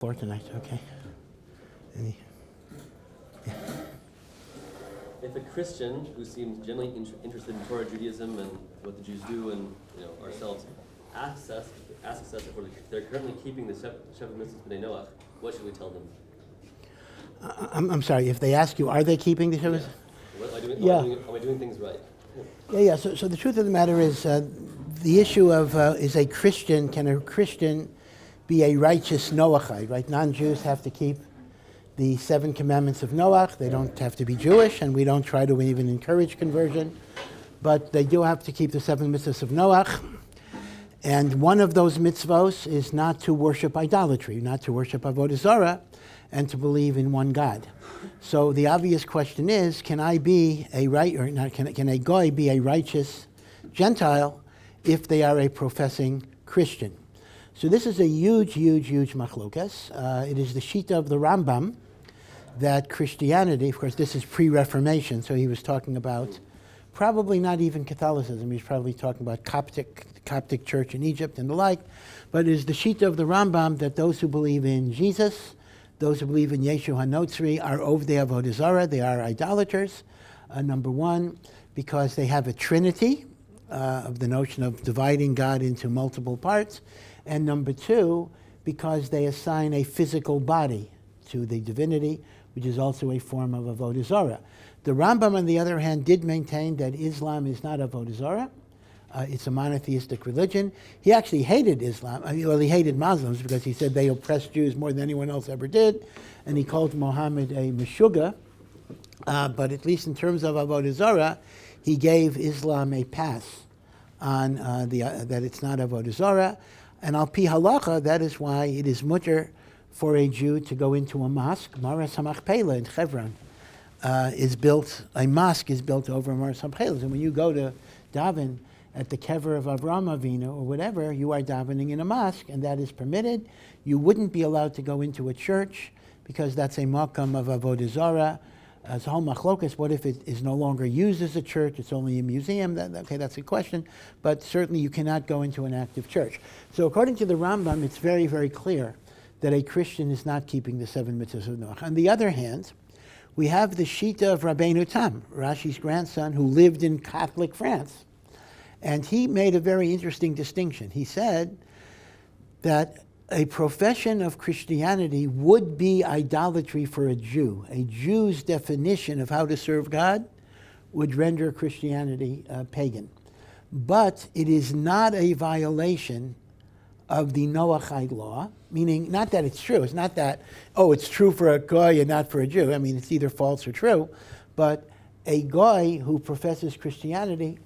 For tonight, okay. Yeah. If a Christian who seems generally interested in Torah, Judaism, and what the Jews do, and ourselves, asks us if they're currently keeping the seven mitzvahs b'nei Noach, what should we tell them? I'm sorry. If they ask you, are they keeping the Yeshivas? Yeah. Am I doing things right? Yeah. So the truth of the matter is, the issue of can a Christian be a righteous Noahide? Right? Non-Jews have to keep the 7 commandments of Noach. They don't have to be Jewish, and we don't try to even encourage conversion, but they do have to keep the 7 mitzvahs of Noach. And one of those mitzvahs is not to worship idolatry, not to worship avodah zarah, and to believe in one God. So the obvious question is, can a goy be a righteous Gentile if they are a professing Christian? So this is a huge machlokas. It is the shita of the Rambam that Christianity, of course this is pre-Reformation, so he was talking about probably not even Catholicism, he's probably talking about Coptic church in Egypt and the like, but it is the shita of the Rambam that those who believe in Jesus, those who believe in Yeshu HaNotzri are ovdei avodah zarah, they are idolaters, number one, because they have a trinity, of the notion of dividing God into multiple parts, and number two, because they assign a physical body to the divinity, which is also a form of avodah zarah. The Rambam, on the other hand, did maintain that Islam is not avodah zarah. It's a monotheistic religion. He actually hated Islam. He hated Muslims because he said they oppressed Jews more than anyone else ever did, and he called Muhammad a meshuggah. But at least in terms of avodah zarah, he gave Islam a pass on that it's not avodah zarah. And al pi halacha, that is why it is mutter for a Jew to go into a mosque. Maras HaMachpelah in Hebron a mosque is built over Maras HaMachpelah. And when you go to daven at the kever of Avraham Avinu or whatever, you are davening in a mosque, and that is permitted. You wouldn't be allowed to go into a church because that's a makam of avodah zarah. It's a whole machlokas. What if it is no longer used as a church? It's only a museum. That's a question. But certainly you cannot go into an active church. So according to the Rambam, it's very, very clear that a Christian is not keeping the 7 mitzvahs of Noach. On the other hand, we have the shita of Rabbeinu Tam, Rashi's grandson, who lived in Catholic France. And he made a very interesting distinction. He said that a profession of Christianity would be idolatry for a Jew. A Jew's definition of how to serve God would render Christianity pagan. But it is not a violation of the Noahide law, meaning not that it's true. It's not that, it's true for a goy and not for a Jew. I mean, it's either false or true. But a goy who professes Christianity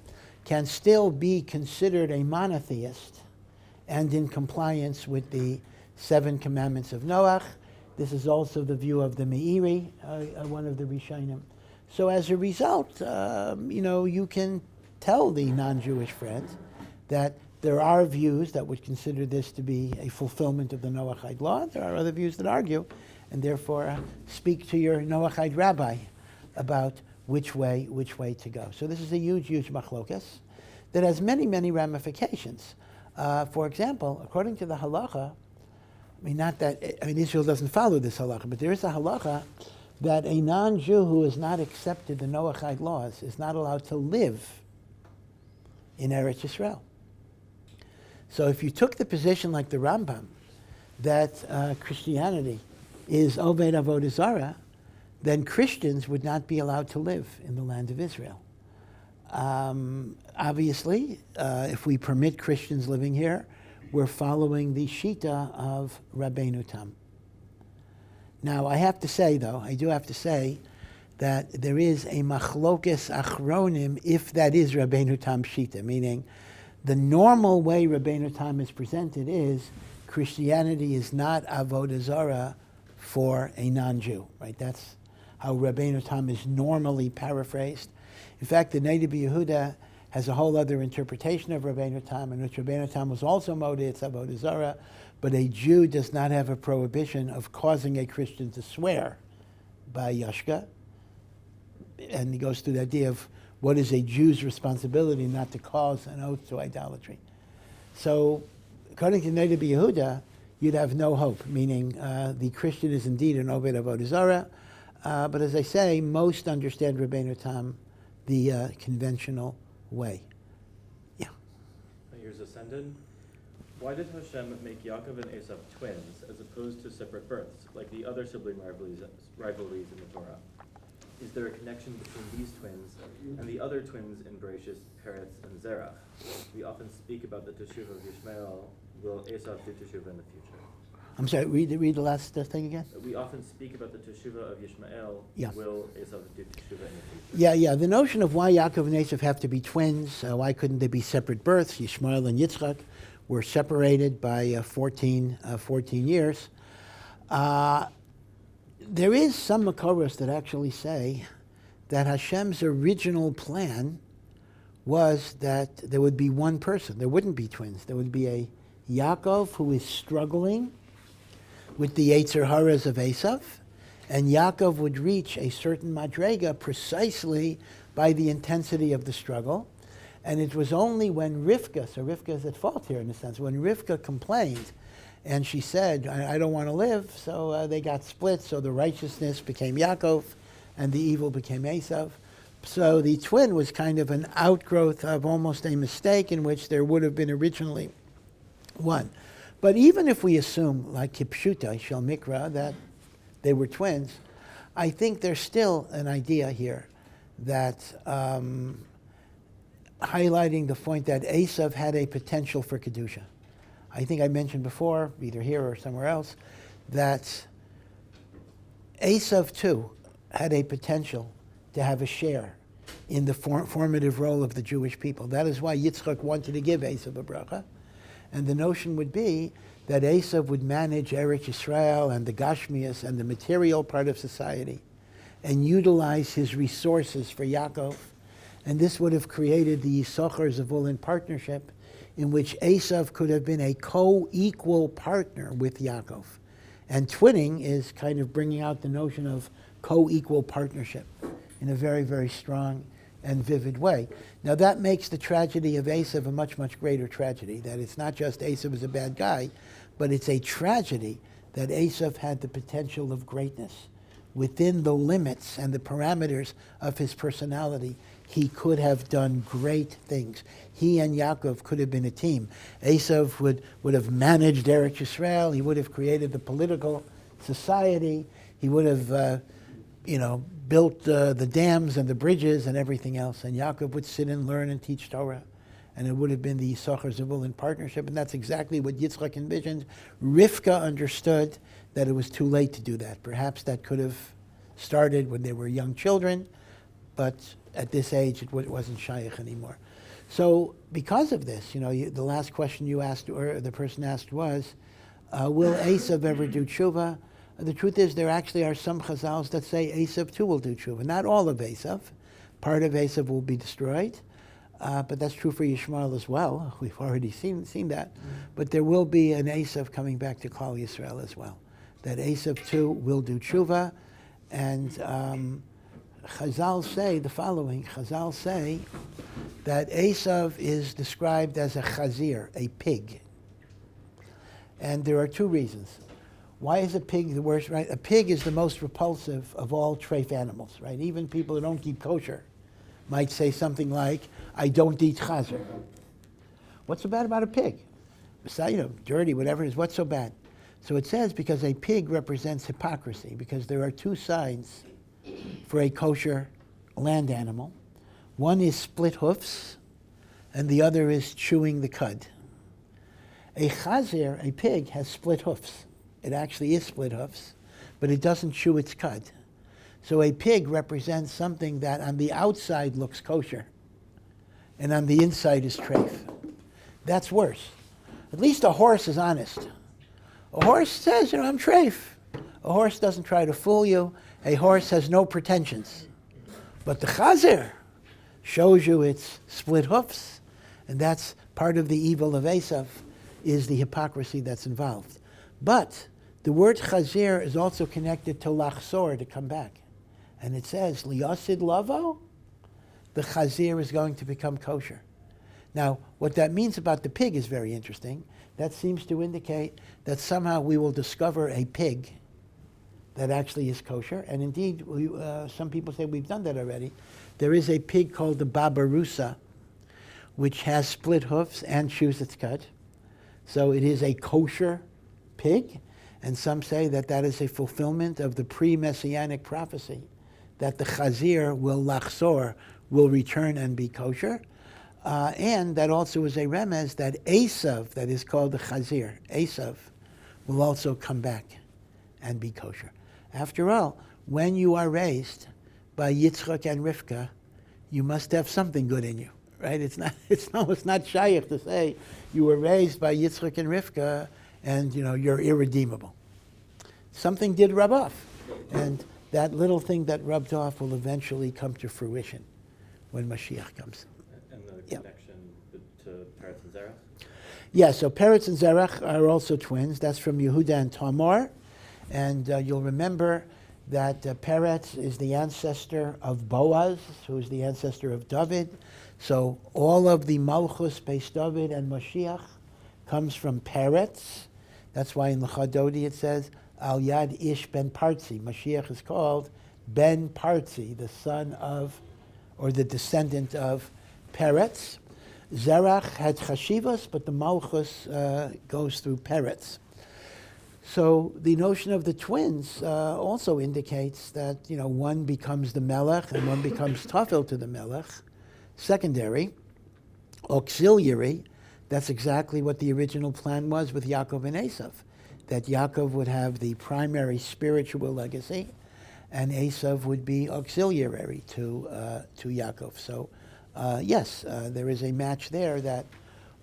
can still be considered a monotheist and in compliance with the 7 commandments of Noach. This is also the view of the Meiri, one of the Rishonim. So as a result, you can tell the non-Jewish friends that there are views that would consider this to be a fulfillment of the Noahide law. There are other views that argue, and therefore speak to your Noahide rabbi about which way to go. So this is a huge machlokas that has many ramifications. For example, according to the halacha, Israel doesn't follow this halacha, but there is a halacha that a non-Jew who has not accepted the Noahide laws is not allowed to live in Eretz Yisrael. So if you took the position like the Rambam, that Christianity is Oved Avodah Zarah, then Christians would not be allowed to live in the land of Israel. Obviously, if we permit Christians living here, we're following the shita of Rabbeinu Tam. Now, I do have to say that there is a machlokes achronim if that is Rabbeinu Tam shita, meaning the normal way Rabbeinu Tam is presented is Christianity is not avodah zarah for a non-Jew, right? That's how Rabbeinu Tam is normally paraphrased. In fact, the native Yehudah has a whole other interpretation of Rabbeinu Tam, in which Rabbeinu Tam was also modeh, it's avodah zarah, but a Jew does not have a prohibition of causing a Christian to swear by Yashka. And he goes through the idea of what is a Jew's responsibility not to cause an oath to idolatry. So, according to native Yehudah, you'd have no hope, meaning the Christian is indeed an Oved Avodah Zarah. But as I say, most understand Rabbeinu Tam the conventional way. Yeah. Here's ascendant. Why did Hashem make Yaakov and Esav twins as opposed to separate births, like the other sibling rivalries in the Torah? Is there a connection between these twins and the other twins in Bereshis, Peretz, and Zerach? We often speak about the teshuvah of Yishmael. Will Esav do teshuvah in the future? I'm sorry, read the last thing again? We often speak about the teshuvah of Yishmael. Yeah. Will Esav do teshuvah in the future? Yeah. The notion of why Yaakov and Esav have to be twins, why couldn't they be separate births? Yishmael and Yitzchak were separated by 14 years. There is some makoros that actually say that Hashem's original plan was that there would be one person. There wouldn't be twins. There would be a Yaakov who is struggling with the Yetzer Haras of Esav, and Yaakov would reach a certain madrega precisely by the intensity of the struggle. And it was only when Rivka, so Rivka is at fault here in a sense, when Rivka complained and she said, I don't want to live, so they got split, so the righteousness became Yaakov and the evil became Esav. So the twin was kind of an outgrowth of almost a mistake in which there would have been originally one. But even if we assume, like Kipshuta, Shel Mikra, that they were twins, I think there's still an idea here that highlighting the point that Esav had a potential for kedushah. I think I mentioned before, either here or somewhere else, that Esav too had a potential to have a share in the formative role of the Jewish people. That is why Yitzchak wanted to give Esav a bracha. And the notion would be that Esav would manage Eretz Yisrael and the Gashmias and the material part of society and utilize his resources for Yaakov. And this would have created the Yisachar Zevulun partnership in which Esav could have been a co-equal partner with Yaakov. And twinning is kind of bringing out the notion of co-equal partnership in a very, very strong and vivid way. Now that makes the tragedy of Esav a much, much greater tragedy, that it's not just Esav is a bad guy, but it's a tragedy that Esav had the potential of greatness. Within the limits and the parameters of his personality, he could have done great things. He and Yaakov could have been a team. Esav would have managed Eretz Yisrael. He would have created the political society. He would have, built the dams and the bridges and everything else. And Yaakov would sit and learn and teach Torah. And it would have been the Yisachar Zevulun partnership. And that's exactly what Yitzchak envisioned. Rivka understood that it was too late to do that. Perhaps that could have started when they were young children, but at this age it wasn't shaykh anymore. So because of this, the last question you asked, or the person asked was, will Esav ever do tshuva? The truth is there actually are some chazals that say Esav too will do tshuva. Not all of Esav. Part of Esav will be destroyed. But that's true for Yishmael as well. We've already seen that. But there will be an Esav coming back to Klal Yisrael as well. That Esav too will do tshuva. And Chazal say the following. Chazal say that Esav is described as a chazir, a pig. And there are two reasons. Why is a pig the worst, right? A pig is the most repulsive of all treif animals, right? Even people who don't keep kosher might say something like, I don't eat chazer. What's so bad about a pig? Besides, dirty, whatever it is, what's so bad? So it says because a pig represents hypocrisy, because there are two sides for a kosher land animal. One is split hoofs, and the other is chewing the cud. A chazer, a pig, has split hoofs. It actually is split hoofs, but it doesn't chew its cud. So a pig represents something that on the outside looks kosher, and on the inside is treif. That's worse. At least a horse is honest. A horse says, I'm treif. A horse doesn't try to fool you. A horse has no pretensions. But the chazer shows you its split hoofs, and that's part of the evil of Esav, is the hypocrisy that's involved. But the word chazir is also connected to lachzor, to come back. And it says, liyasid lavo, the chazir is going to become kosher. Now, what that means about the pig is very interesting. That seems to indicate that somehow we will discover a pig that actually is kosher. And indeed, some people say we've done that already. There is a pig called the babarusa, which has split hoofs and chews its cud. So it is a kosher pig. And some say that that is a fulfillment of the pre-messianic prophecy, that the chazir will lachzor, will return and be kosher. And that also is a remez that Esav, that is called the chazir, Esav, will also come back and be kosher. After all, when you are raised by Yitzchak and Rivka, you must have something good in you, right? It's not shaykh to say you were raised by Yitzchak and Rivka and you're irredeemable. Something did rub off, and that little thing that rubbed off will eventually come to fruition when Mashiach comes. And the connection to Peretz and Zerach? Yeah, so Peretz and Zerach are also twins. That's from Yehudah and Tamar. And you'll remember that Peretz is the ancestor of Boaz, who is the ancestor of David. So all of the Malchus, Beis David, and Mashiach comes from Peretz. That's why in the Chadodi it says, Al Yad Ish Ben Partzi. Mashiach is called Ben Partzi, the son of, or the descendant of Peretz. Zerach had Yeshivas, but the Malchus goes through Peretz. So the notion of the twins also indicates that one becomes the melech and one becomes tafel to the melech. Secondary, auxiliary. That's exactly what the original plan was with Yaakov and Esav, that Yaakov would have the primary spiritual legacy, and Esav would be auxiliary to Yaakov. So, yes, there is a match there that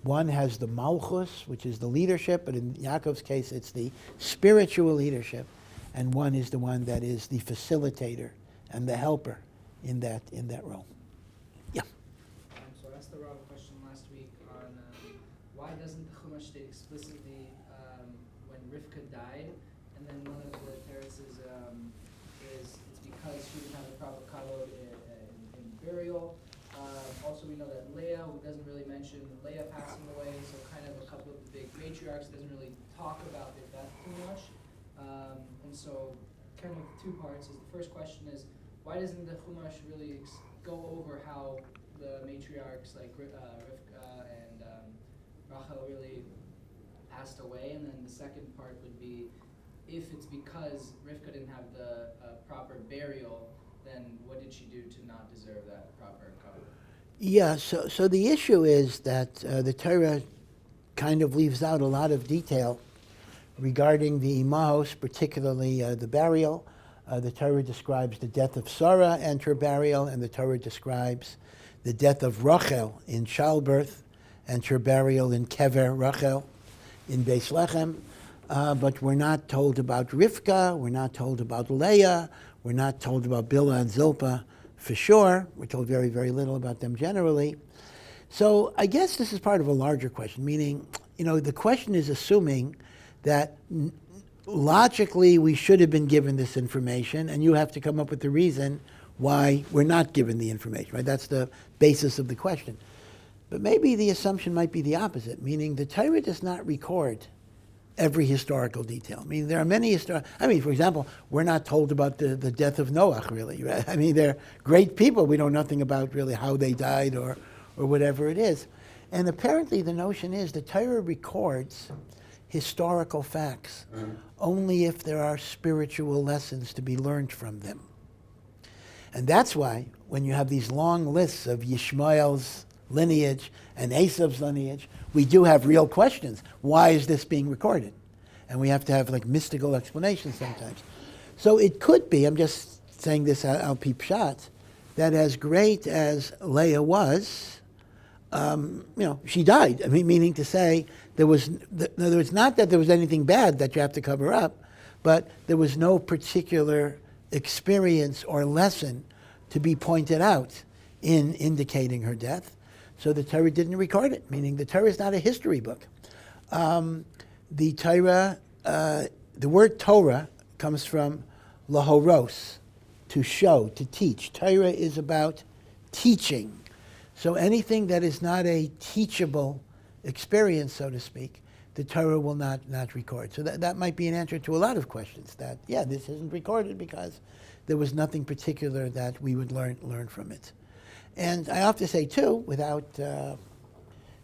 one has the malchus, which is the leadership, but in Yaakov's case, it's the spiritual leadership, and one is the one that is the facilitator and the helper in that role. Yeah. So I asked the Rav a question last week on why doesn't the Chumash state explicitly when Rivka died, and then one of the teretz is it's because she didn't have the proper kavod in burial. Also, we know that Leah, who doesn't really mention Leah passing away, so kind of a couple of the big matriarchs doesn't really talk about their death too much. And so, kind of two parts. The first question is, why doesn't the Chumash really go over how the matriarchs like Rivka and Rachel really passed away? And then the second part would be, if it's because Rivka didn't have the proper burial, then what did she do to not deserve that proper cover? Yeah, so the issue is that the Torah kind of leaves out a lot of detail regarding the imahos, particularly the burial. The Torah describes the death of Sarah and her burial, and the Torah describes the death of Rachel in childbirth and her burial in Kever Rachel in Beis Lechem. But we're not told about Rivka, we're not told about Leah, we're not told about Bilhah and Zilpah for sure. We're told very, very little about them generally. So I guess this is part of a larger question, meaning, the question is assuming that logically we should have been given this information, and you have to come up with the reason why we're not given the information, right? That's the basis of the question. But maybe the assumption might be the opposite, meaning the Torah does not record every historical detail. I mean, there are many for example, we're not told about the death of Noah, really. Right? I mean, they're great people. We know nothing about really how they died or whatever it is. And apparently the notion is the Torah records historical facts only if there are spiritual lessons to be learned from them. And that's why when you have these long lists of Yishmael's lineage and Esav's lineage, we do have real questions. Why is this being recorded? And we have to have mystical explanations sometimes. So it could be, I'm just saying this al pi pshat, that as great as Leah was, she died. I mean, meaning to say there was not that there was anything bad that you have to cover up, but there was no particular experience or lesson to be pointed out in indicating her death. So the Torah didn't record it, meaning the Torah is not a history book. The Torah, the word Torah comes from lahoros, to show, to teach. Torah is about teaching. So anything that is not a teachable experience, so to speak, the Torah will not record. So that might be an answer to a lot of questions, that, yeah, this isn't recorded because there was nothing particular that we would learn from it. And I have to say, too, without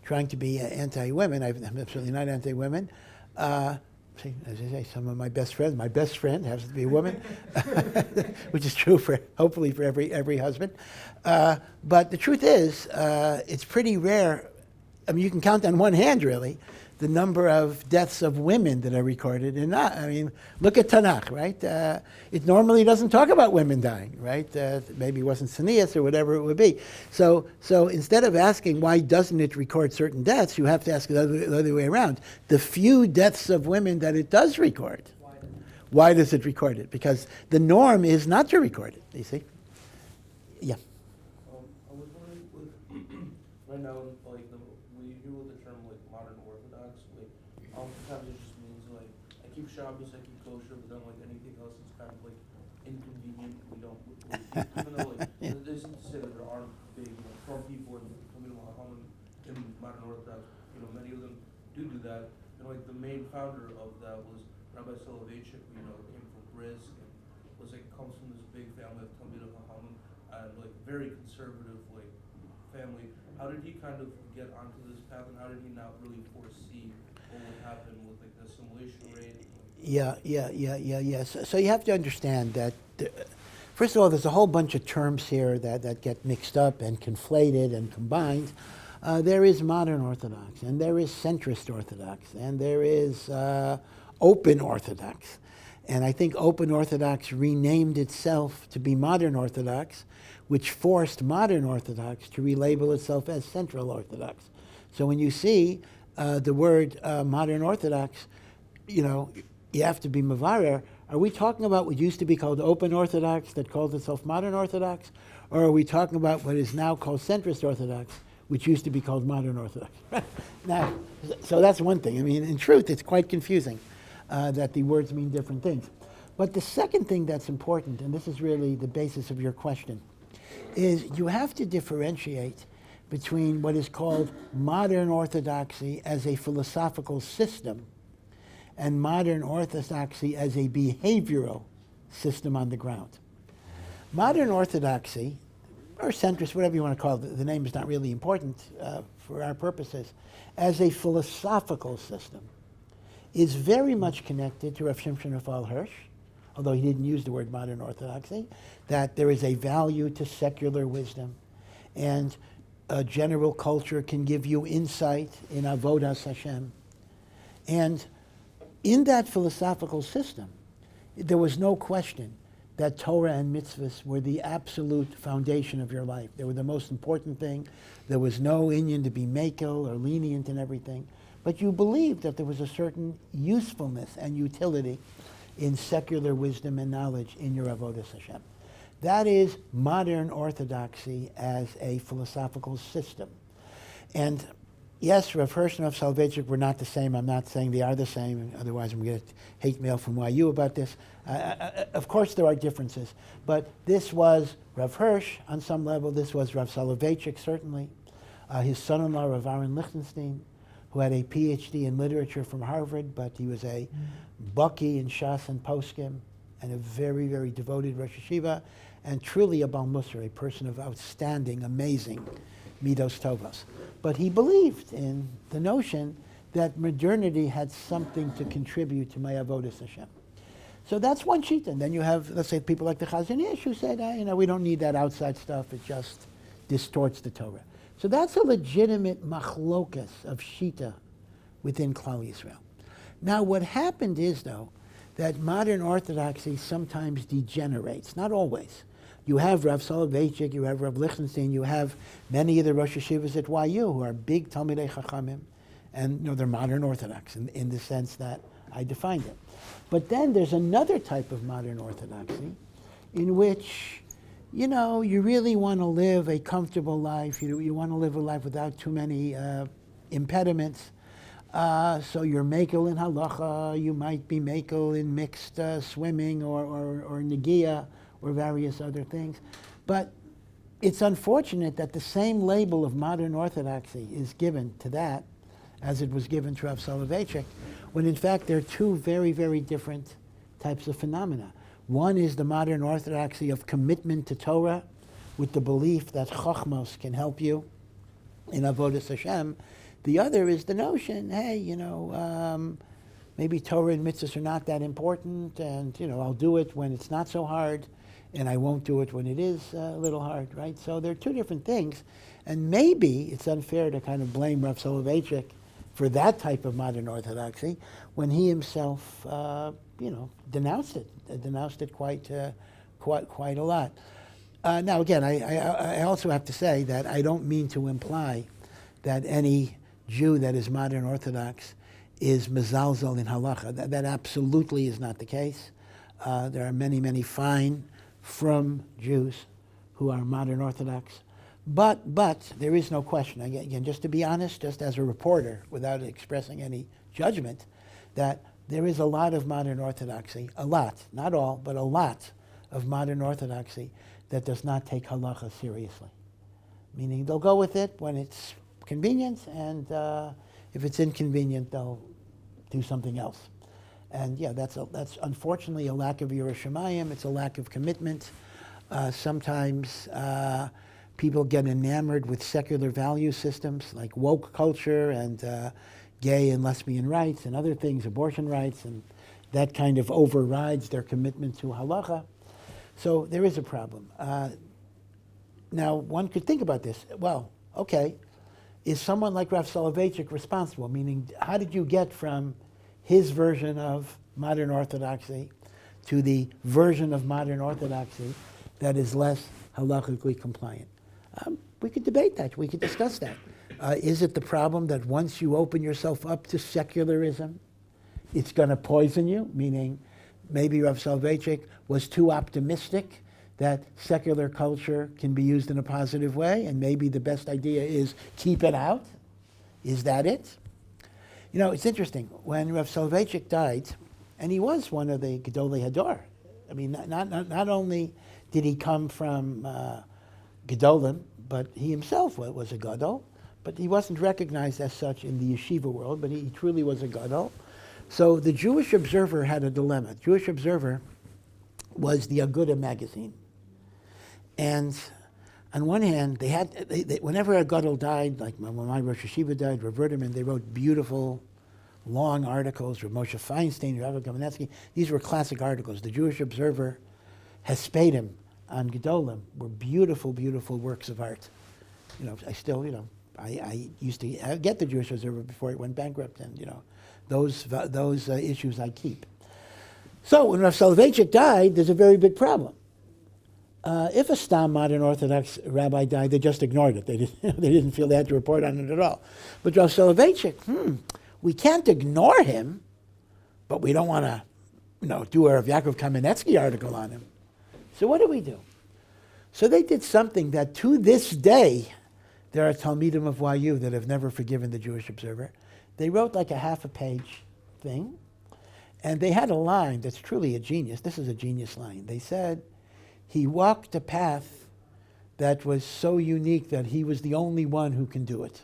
trying to be anti-women, I'm absolutely not anti-women. See, as I say, some of my best friend happens to be a woman, which is true hopefully for every husband. But the truth is, it's pretty rare. I mean, you can count on one hand, really, the number of deaths of women that are recorded. And look at Tanakh, right? It normally doesn't talk about women dying, right? Maybe it wasn't Tznius or whatever it would be. So instead of asking why doesn't it record certain deaths, you have to ask the other way around. The few deaths of women that it does record, why does it record it? Because the norm is not to record it, you see? Yeah. I was wondering, right now, we hear with the term modern Orthodox, sometimes it just means I keep Shabbos, I keep kosher, but then anything else is kind of inconvenient. We don't, even though it isn't to say that there aren't big frum people in modern Orthodox. Many of them do that. And the main founder of that was Rabbi Soloveitchik, came from Brisk and comes from this big family of Talmidei Chachamim and very conservative family. How did he kind of get onto this path, and how did he not really foresee what would happen with the assimilation rate? Yeah. So you have to understand that, first of all, there's a whole bunch of terms here that get mixed up and conflated and combined. There is modern Orthodox, and there is centrist Orthodox, and there is open Orthodox. And I think open Orthodox renamed itself to be modern Orthodox, which forced modern Orthodox to relabel itself as Central Orthodox. So when you see the word modern Orthodox, you have to be mavarer. Are we talking about what used to be called open Orthodox that called itself modern Orthodox? Or are we talking about what is now called centrist Orthodox, which used to be called modern Orthodox? Now, so that's one thing. In truth, it's quite confusing that the words mean different things. But the second thing that's important, and this is really the basis of your question, is you have to differentiate between what is called modern Orthodoxy as a philosophical system and modern Orthodoxy as a behavioral system on the ground. Modern Orthodoxy, or centrist, whatever you want to call it, the name is not really important for our purposes, as a philosophical system, is very much connected to Rav Shimshon Raphael Hirsch, although he didn't use the word modern Orthodoxy, that there is a value to secular wisdom, and a general culture can give you insight in avodas Hashem. And in that philosophical system, there was no question that Torah and mitzvahs were the absolute foundation of your life. They were the most important thing. There was no inyan to be makel or lenient in everything. But you believed that there was a certain usefulness and utility in secular wisdom and knowledge in your avodas Hashem. That is modern Orthodoxy as a philosophical system. And yes, Rav Hirsch and Rav Soloveitchik were not the same. I'm not saying they are the same, otherwise I'm going to get hate mail from YU about this. Of course there are differences, but this was Rav Hirsch on some level, this was Rav Soloveitchik certainly, his son-in-law Rav Aaron Lichtenstein, who had a PhD in literature from Harvard, but he was a Baki in Shas and Poskim, and a very, very devoted Rosh Yeshiva, and truly a Bal Musar, a person of outstanding, amazing midos tovos. But he believed in the notion that modernity had something to contribute to my avodas Hashem. So that's one sheet. And then you have, let's say, people like the Chazon Ish who said, we don't need that outside stuff. It just distorts the Torah. So that's a legitimate machlokas of shita within Klal Yisrael. Now, what happened is, though, that modern Orthodoxy sometimes degenerates, not always. You have Rav Soloveitchik, you have Rav Lichtenstein, you have many of the Rosh Yeshivas at YU who are big Talmidei Chachamim, and they're modern Orthodox in the sense that I defined it. But then there's another type of modern Orthodoxy in which, you really want to live a comfortable life. You want to live a life without too many impediments. So you're makel in halacha, you might be makel in mixed swimming or negiah or various other things. But it's unfortunate that the same label of modern orthodoxy is given to that as it was given to Rav Soloveitchik, when in fact they're two very, very different types of phenomena. One is the modern orthodoxy of commitment to Torah with the belief that Chochmos can help you in Avodas Hashem. The other is the notion, hey, maybe Torah and mitzvahs are not that important, and I'll do it when it's not so hard, and I won't do it when it is a little hard, right? So they're two different things, and maybe it's unfair to kind of blame Rav Soloveitchik for that type of modern orthodoxy when he himself, denounced it quite a lot. Now, again, I also have to say that I don't mean to imply that any Jew that is modern Orthodox is mezalzel in halacha. That absolutely is not the case. There are many, many fine, frum Jews who are modern Orthodox. But there is no question, again, just to be honest, just as a reporter, without expressing any judgment, that there is a lot of modern Orthodoxy, a lot, not all, but a lot of modern Orthodoxy that does not take halacha seriously. Meaning they'll go with it when it's convenient, and if it's inconvenient, they'll do something else. And yeah, that's unfortunately a lack of Yiras Shamayim. It's a lack of commitment. Sometimes people get enamored with secular value systems like woke culture and gay and lesbian rights and other things, abortion rights, and that kind of overrides their commitment to halacha. So there is a problem. Now, one could think about this. Well, okay, is someone like Rav Soloveitchik responsible? Meaning, how did you get from his version of modern orthodoxy to the version of modern orthodoxy that is less halachically compliant? We could debate that. We could discuss that. Is it the problem that once you open yourself up to secularism, it's going to poison you? Meaning, maybe Rav Soloveitchik was too optimistic that secular culture can be used in a positive way, and maybe the best idea is keep it out? Is that it? It's interesting. When Rav Soloveitchik died, and he was one of the Gedolei Hador. I mean, not only did he come from Gedolim, but he himself was a Gadol, but he wasn't recognized as such in the yeshiva world, but he truly was a Gadol. So the Jewish Observer had a dilemma. Jewish Observer was the Aguda magazine. And on one hand, they whenever a Gadol died, like when my Rosh Yeshiva died, Rav Ruderman, they wrote beautiful, long articles, Rav Moshe Feinstein, Rav Kamenetsky. These were classic articles. The Jewish Observer, Hespedim on Gedolim were beautiful, beautiful works of art. I still, I used to get the Jewish Observer before it went bankrupt, and those issues I keep. So when Rav Soloveitchik died, there's a very big problem. If a stam modern Orthodox rabbi died, they just ignored it. They didn't feel they had to report on it at all. But Rav Soloveitchik, we can't ignore him, but we don't want to, do a Yaakov Kamenetsky article on him. So what do we do? So they did something that to this day, there are Talmidim of YU that have never forgiven the Jewish Observer. They wrote like a half a page thing, and they had a line that's truly a genius. This is a genius line. They said, he walked a path that was so unique that he was the only one who can do it.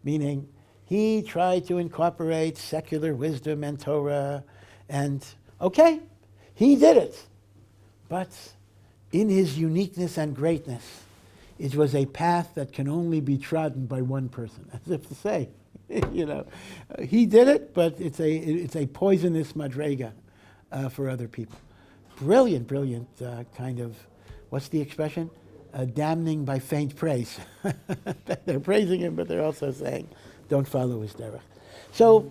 Meaning, he tried to incorporate secular wisdom and Torah, and okay, he did it. But in his uniqueness and greatness, it was a path that can only be trodden by one person, as if to say, he did it, but it's a poisonous madrega for other people. Brilliant kind of, what's the expression? Damning by faint praise. They're praising him, but they're also saying, don't follow his derech. So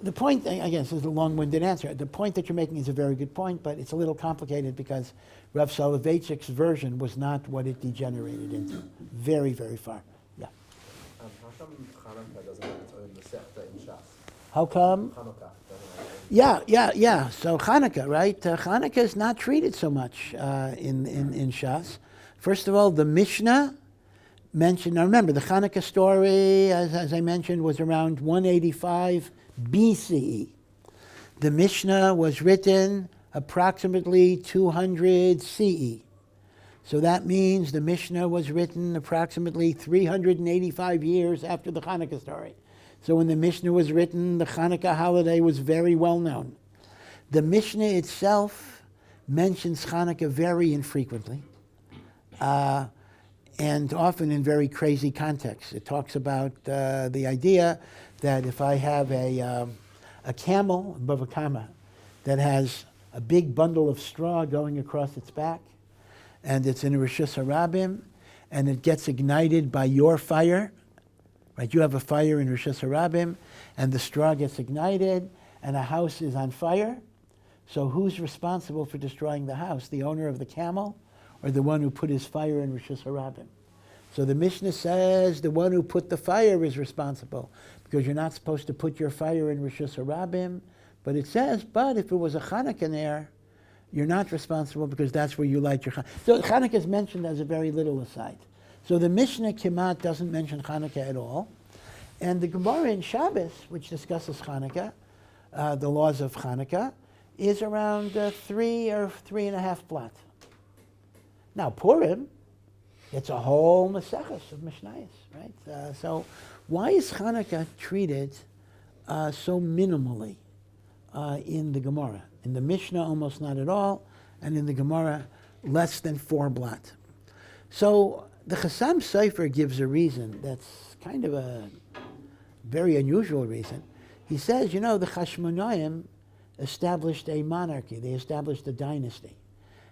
the point, again, this is a long-winded answer. The point that you're making is a very good point, but it's a little complicated because Rav Soloveitchik's version was not what it degenerated into. Very, very far. Yeah. How come Hanukkah doesn't have its own Masechta in Shas? How come? Hanukkah doesn't have its own. Yeah. So Hanukkah, right? Hanukkah is not treated so much in Shas. First of all, the Mishnah mentioned, now remember, the Hanukkah story, as I mentioned, was around 185 BCE. The Mishnah was written approximately 200 CE. So that means the Mishnah was written approximately 385 years after the Hanukkah story. So when the Mishnah was written, the Hanukkah holiday was very well known. The Mishnah itself mentions Hanukkah very infrequently, and often in very crazy contexts. It talks about the idea that if I have a camel, bava kama, that has a big bundle of straw going across its back, and it's in a Rishus Harabim, and it gets ignited by your fire, right? You have a fire in Rishus Harabim, and the straw gets ignited, and a house is on fire. So who's responsible for destroying the house? The owner of the camel, or the one who put his fire in Rishus Harabim? So the Mishnah says the one who put the fire is responsible, because you're not supposed to put your fire in Rishus Harabim. But it says, but if it was a Hanukkah there, you're not responsible because that's where you light your Hanukkah. So Hanukkah is mentioned as a very little aside. So the Mishnah Kimat doesn't mention Hanukkah at all. And the Gemara in Shabbos, which discusses Hanukkah, the laws of Hanukkah, is around 3 or 3.5 blot. Now Purim, it's a whole Maseches of Mishnayos, right? So why is Hanukkah treated so minimally in the Gemara? In the Mishnah, almost not at all, and in the Gemara, less than 4 blot. So the Chassam Sofer gives a reason that's kind of a very unusual reason. He says, the Chashmonaim established a monarchy. They established a dynasty.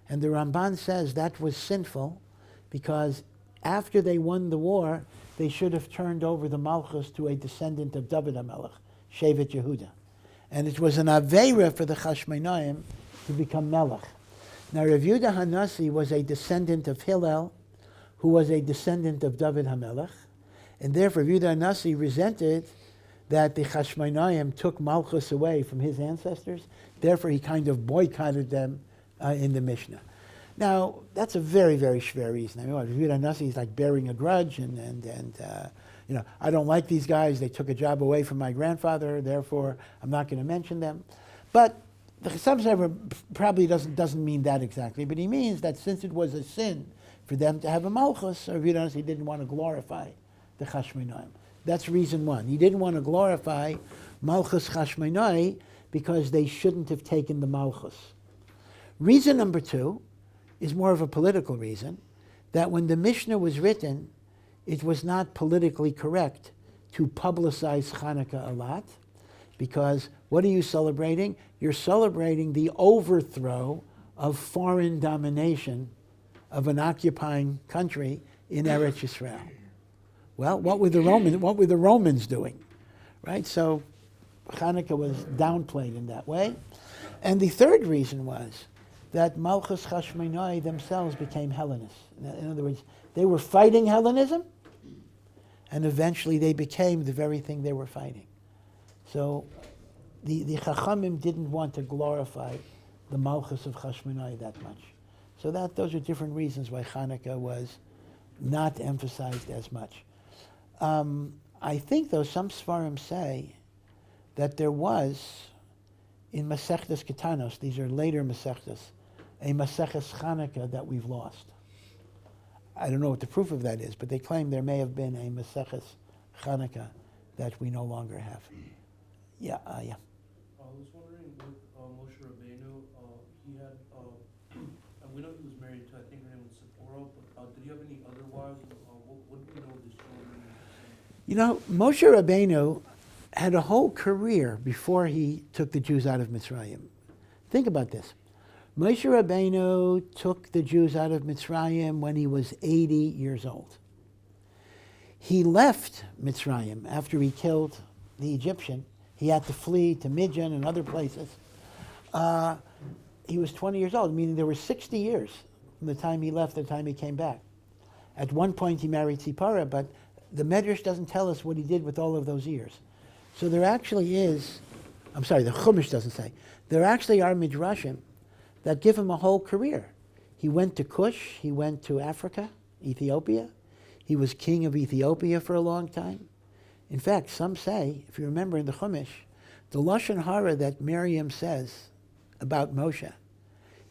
And the Ramban says that was sinful because after they won the war, they should have turned over the Malchus to a descendant of David HaMelech, Shevet Yehudah. And it was an Aveira for the Chashmonaim to become Melech. Now, Rav Yehudah HaNasi was a descendant of Hillel, who was a descendant of David HaMelech. And therefore, Rav Yehudah HaNasi resented that the Chashmonaim took Malchus away from his ancestors. Therefore, he kind of boycotted them in the Mishnah. Now, that's a very, very schwer reason. I mean, Rav Yehudah HaNasi is like bearing a grudge and I don't like these guys. They took a job away from my grandfather. Therefore, I'm not going to mention them. But the Chassam Sofer probably doesn't mean that exactly. But he means that since it was a sin for them to have a Malchus, Rav Yehudah HaNasi didn't want to glorify the Chashmonaim. That's reason one. He didn't want to glorify Malchus Chashmonai because they shouldn't have taken the Malchus. Reason number 2 is more of a political reason, that when the Mishnah was written, it was not politically correct to publicize Hanukkah a lot, because what are you celebrating? You're celebrating the overthrow of foreign domination of an occupying country in Eretz Yisrael. Well, what were the Romans doing, right? So Hanukkah was downplayed in that way. And the third reason was that Malchus Chashmonai themselves became Hellenists. In other words, they were fighting Hellenism, and eventually they became the very thing they were fighting. So the Chachamim didn't want to glorify the Malchus of Chashmonai that much. So those are different reasons why Hanukkah was not emphasized as much. I think, though, some Sfarim say that there was, in Masechtas Ketanos, these are later Masechtas, a Maseches Hanukkah that we've lost. I don't know what the proof of that is, but they claim there may have been a Maseches Hanukkah that we no longer have. Yeah. I was wondering with Moshe Rabbeinu, he had, and we know he was married to, I think her name was Sephora, but did he have any other wives? What do we know of his children? Moshe Rabbeinu had a whole career before he took the Jews out of Mitzrayim. Think about this. Moshe Rabbeinu took the Jews out of Mitzrayim when he was 80 years old. He left Mitzrayim after he killed the Egyptian. He had to flee to Midian and other places. He was 20 years old, meaning there were 60 years from the time he left to the time he came back. At one point he married Tzipora, but the Medrash doesn't tell us what he did with all of those years. So there actually is, the Chumash doesn't say, there actually are Midrashim that give him a whole career. He went to Cush, he went to Africa, Ethiopia. He was king of Ethiopia for a long time. In fact, some say, if you remember in the Chumash, the Lashon Hara that Miriam says about Moshe,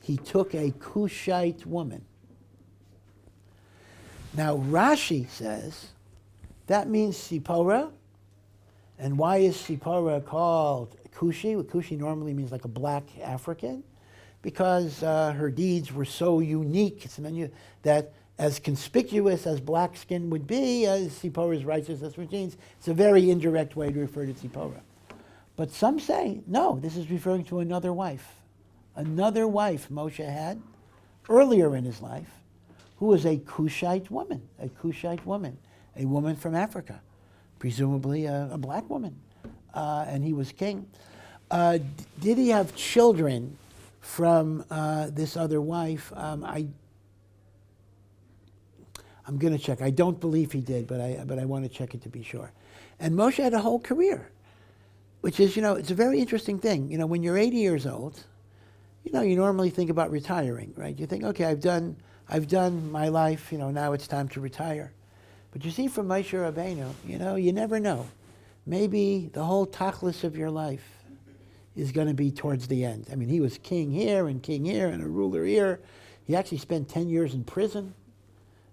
he took a Cushite woman Now Rashi says that means Sipporah. And why is Sipporah called Cushi? Well, Cushi normally means like a black African, because her deeds were so unique that as conspicuous as black skin would be, as Sipporah's righteousness routines, it's a very indirect way to refer to Sipporah. But some say, no, this is referring to another wife. Another wife Moshe had earlier in his life, who was a Cushite woman, a woman from Africa, presumably a black woman, and he was king. Did he have children from this other wife? I'm going to check. I don't believe he did, but I want to check it to be sure. And Moshe had a whole career, which is, it's a very interesting thing. When you're 80 years old, you normally think about retiring, right? You think, okay, I've done my life, now it's time to retire. But you see, from Moshe Rabbeinu, you never know. Maybe the whole tachlis of your life is going to be towards the end. I mean, he was king here and a ruler here. He actually spent 10 years in prison.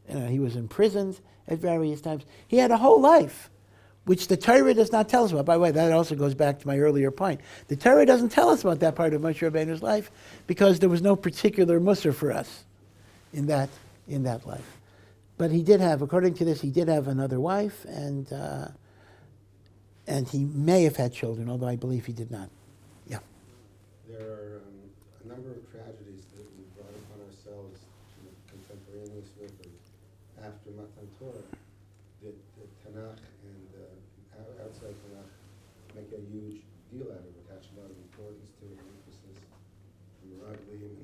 He was imprisoned at various times. He had a whole life, which the Torah does not tell us about. By the way, that also goes back to my earlier point. The Torah doesn't tell us about that part of Moshe Rabbeinu's life because there was no particular musar for us in that life. But he did have, according to this, he did have another wife, and he may have had children, although I believe he did not. Yeah. There are a number of tragedies that we brought upon ourselves contemporaneous with or after Matan Torah that Tanakh and outside Tanakh make a huge deal out of it, attach a lot of importance to it, emphasis. Miraglim,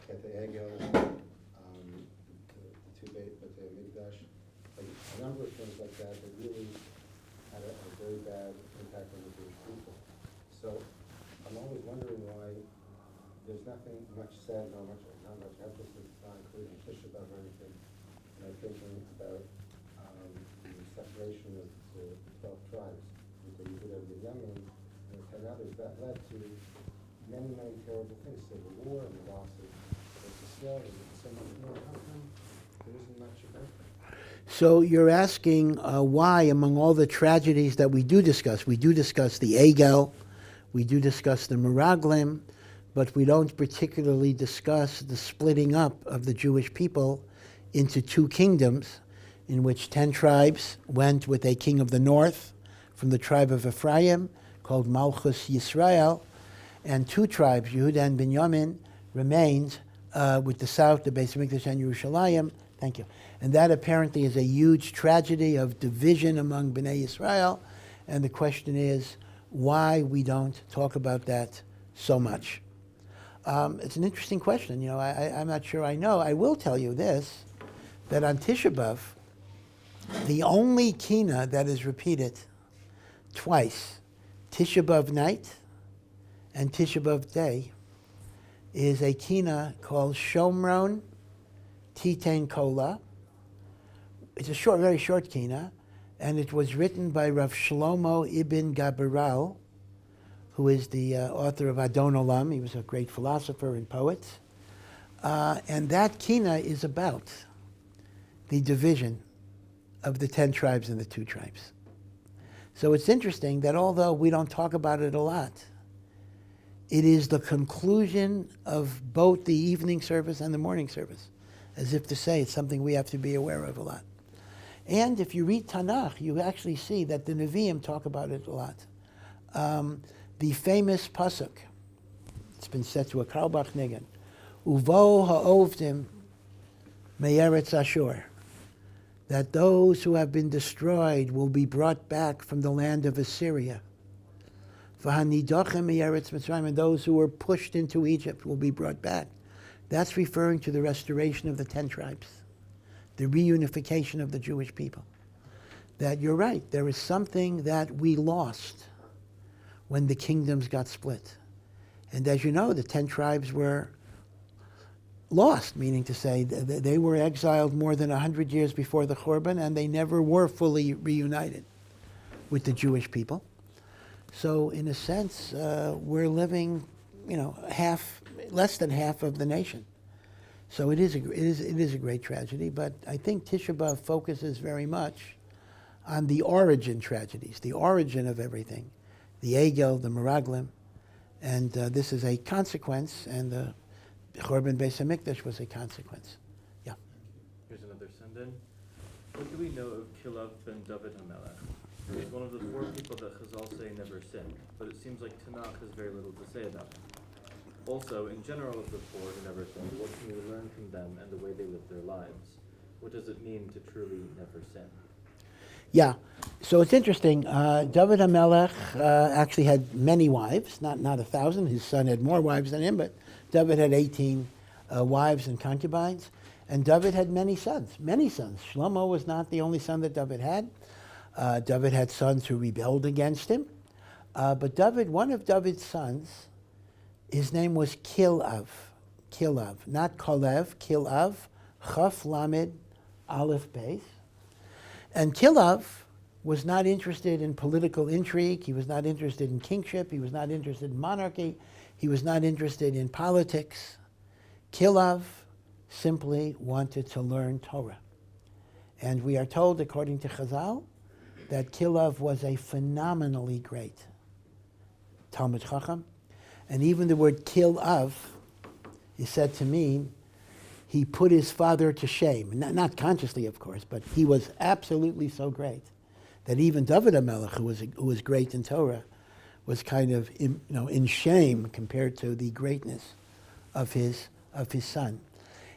Kete Egel, the two Beit Mikdash, like a number of things like that that really had a very bad impact on the Jewish people. So I'm always wondering why there's nothing much said, not much emphasis, not including Tisha B'Av or anything. And I'm thinking about the separation of the 12 tribes with the Yehudah and the Yemen and others. That led to many, many terrible things, civil war and the loss of Israel and so much more. How come there isn't much about that? So you're asking why, among all the tragedies that we do discuss the Egel, we do discuss the Meraglim, but we don't particularly discuss the splitting up of the Jewish people into two kingdoms, in which 10 tribes went with a king of the north from the tribe of Ephraim, called Malchus Yisrael, and 2 tribes, Yehudah and Binyamin, remained with the south, the Beis Mikdash and Yerushalayim. Thank you. And that apparently is a huge tragedy of division among Bnei Yisrael, and the question is why we don't talk about that so much. It's an interesting question. I'm not sure I know. I will tell you this, that on Tisha B'Av, the only kina that is repeated twice, Tisha B'Av night and Tisha B'Av day, is a kina called Shomron Titein Kola. It's a very short kina, and it was written by Rav Shlomo Ibn Gabaral, who is the author of Adon Olam. He was a great philosopher and poet. And that kina is about the division of the 10 tribes and the 2 tribes. So it's interesting that although we don't talk about it a lot, it is the conclusion of both the evening service and the morning service, as if to say it's something we have to be aware of a lot. And if you read Tanakh, you actually see that the Nevi'im talk about it a lot. The famous pasuk, it's been set to a Karlbach Nigan, Uvo ha'ovdim me'eretz Ashur, that those who have been destroyed will be brought back from the land of Assyria. V'hanidochem me'eretz Mitzrayim, and those who were pushed into Egypt will be brought back. That's referring to the restoration of the 10 tribes, the reunification of the Jewish people. That you're right, there is something that we lost when the kingdoms got split. And as you know, the 10 tribes were lost, meaning to say they were exiled more than 100 years before the Churban, and they never were fully reunited with the Jewish people. So in a sense, we're living, less than half of the nation. So it is a great tragedy, but I think Tisha B'Av focuses very much on the origin tragedies, the origin of everything, the Egel, the Meraglim, and this is a consequence, and the Chorban Beis HaMikdash was a consequence. Yeah. Here's another send-in. What do we know of Kilav ben David HaMelech? He was one of the 4 people that Chazal say never sinned, but it seems like Tanakh has very little to say about him. Also, in general of the 4 who never sinned, what can we learn from them and the way they live their lives? What does it mean to truly never sin? Yeah, so it's interesting. David HaMelech actually had many wives, not 1,000. His son had more wives than him, but David had 18 wives and concubines. And David had many sons, many sons. Shlomo was not the only son that David had. David had sons who rebelled against him. But David, one of David's sons, his name was Kilav, not Kalev, Kilav, Chaf Lamed Aleph Beis. And Kilav was not interested in political intrigue. He was not interested in kingship. He was not interested in monarchy. He was not interested in politics. Kilav simply wanted to learn Torah. And we are told, according to Chazal, that Kilav was a phenomenally great Talmid Chacham. And even the word Kilav is said to mean he put his father to shame. Not consciously, of course, but he was absolutely so great that even David HaMelech, who was great in Torah, was kind of in shame compared to the greatness of his son.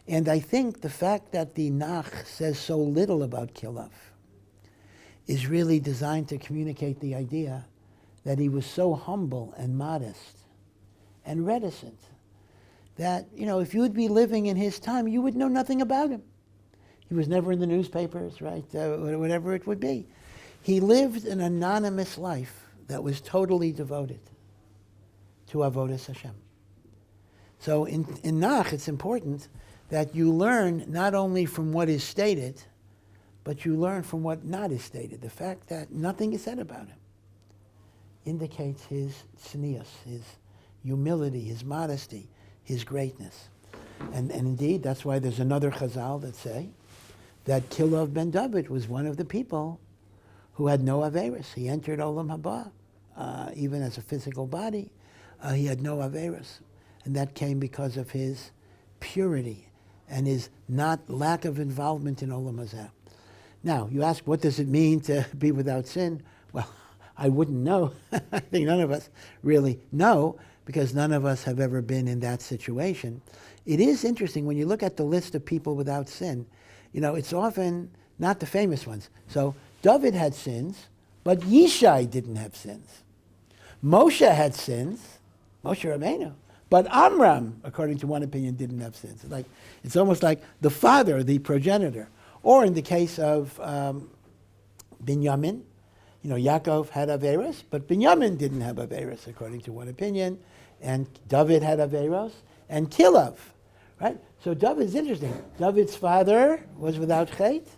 And I think the fact that the Nach says so little about Kilav is really designed to communicate the idea that he was so humble and modest and reticent that, if you would be living in his time, you would know nothing about him. He was never in the newspapers, right? Whatever it would be. He lived an anonymous life that was totally devoted to Avodas Hashem. So in Nach, it's important that you learn not only from what is stated, but you learn from what not is stated. The fact that nothing is said about him indicates his tznius, his humility, his modesty, his greatness. And indeed, that's why there's another Chazal that say that Kilav ben David was one of the people who had no Averis. He entered Olam Haba, even as a physical body. He had no Averis. And that came because of his purity and his lack of involvement in Olam Hazeh. Now, you ask, what does it mean to be without sin? Well, I wouldn't know. I think none of us really know, because none of us have ever been in that situation. It is interesting when you look at the list of people without sin, it's often not the famous ones. So David had sins, but Yishai didn't have sins. Moshe had sins, Moshe Rabbeinu, but Amram, according to one opinion, didn't have sins. It's almost like the father, the progenitor. Or in the case of Binyamin, Yaakov had Averos, but Binyamin didn't have Averos, according to one opinion. And David had Averos, and Kilav, right? So David is interesting. David's father was without Chet,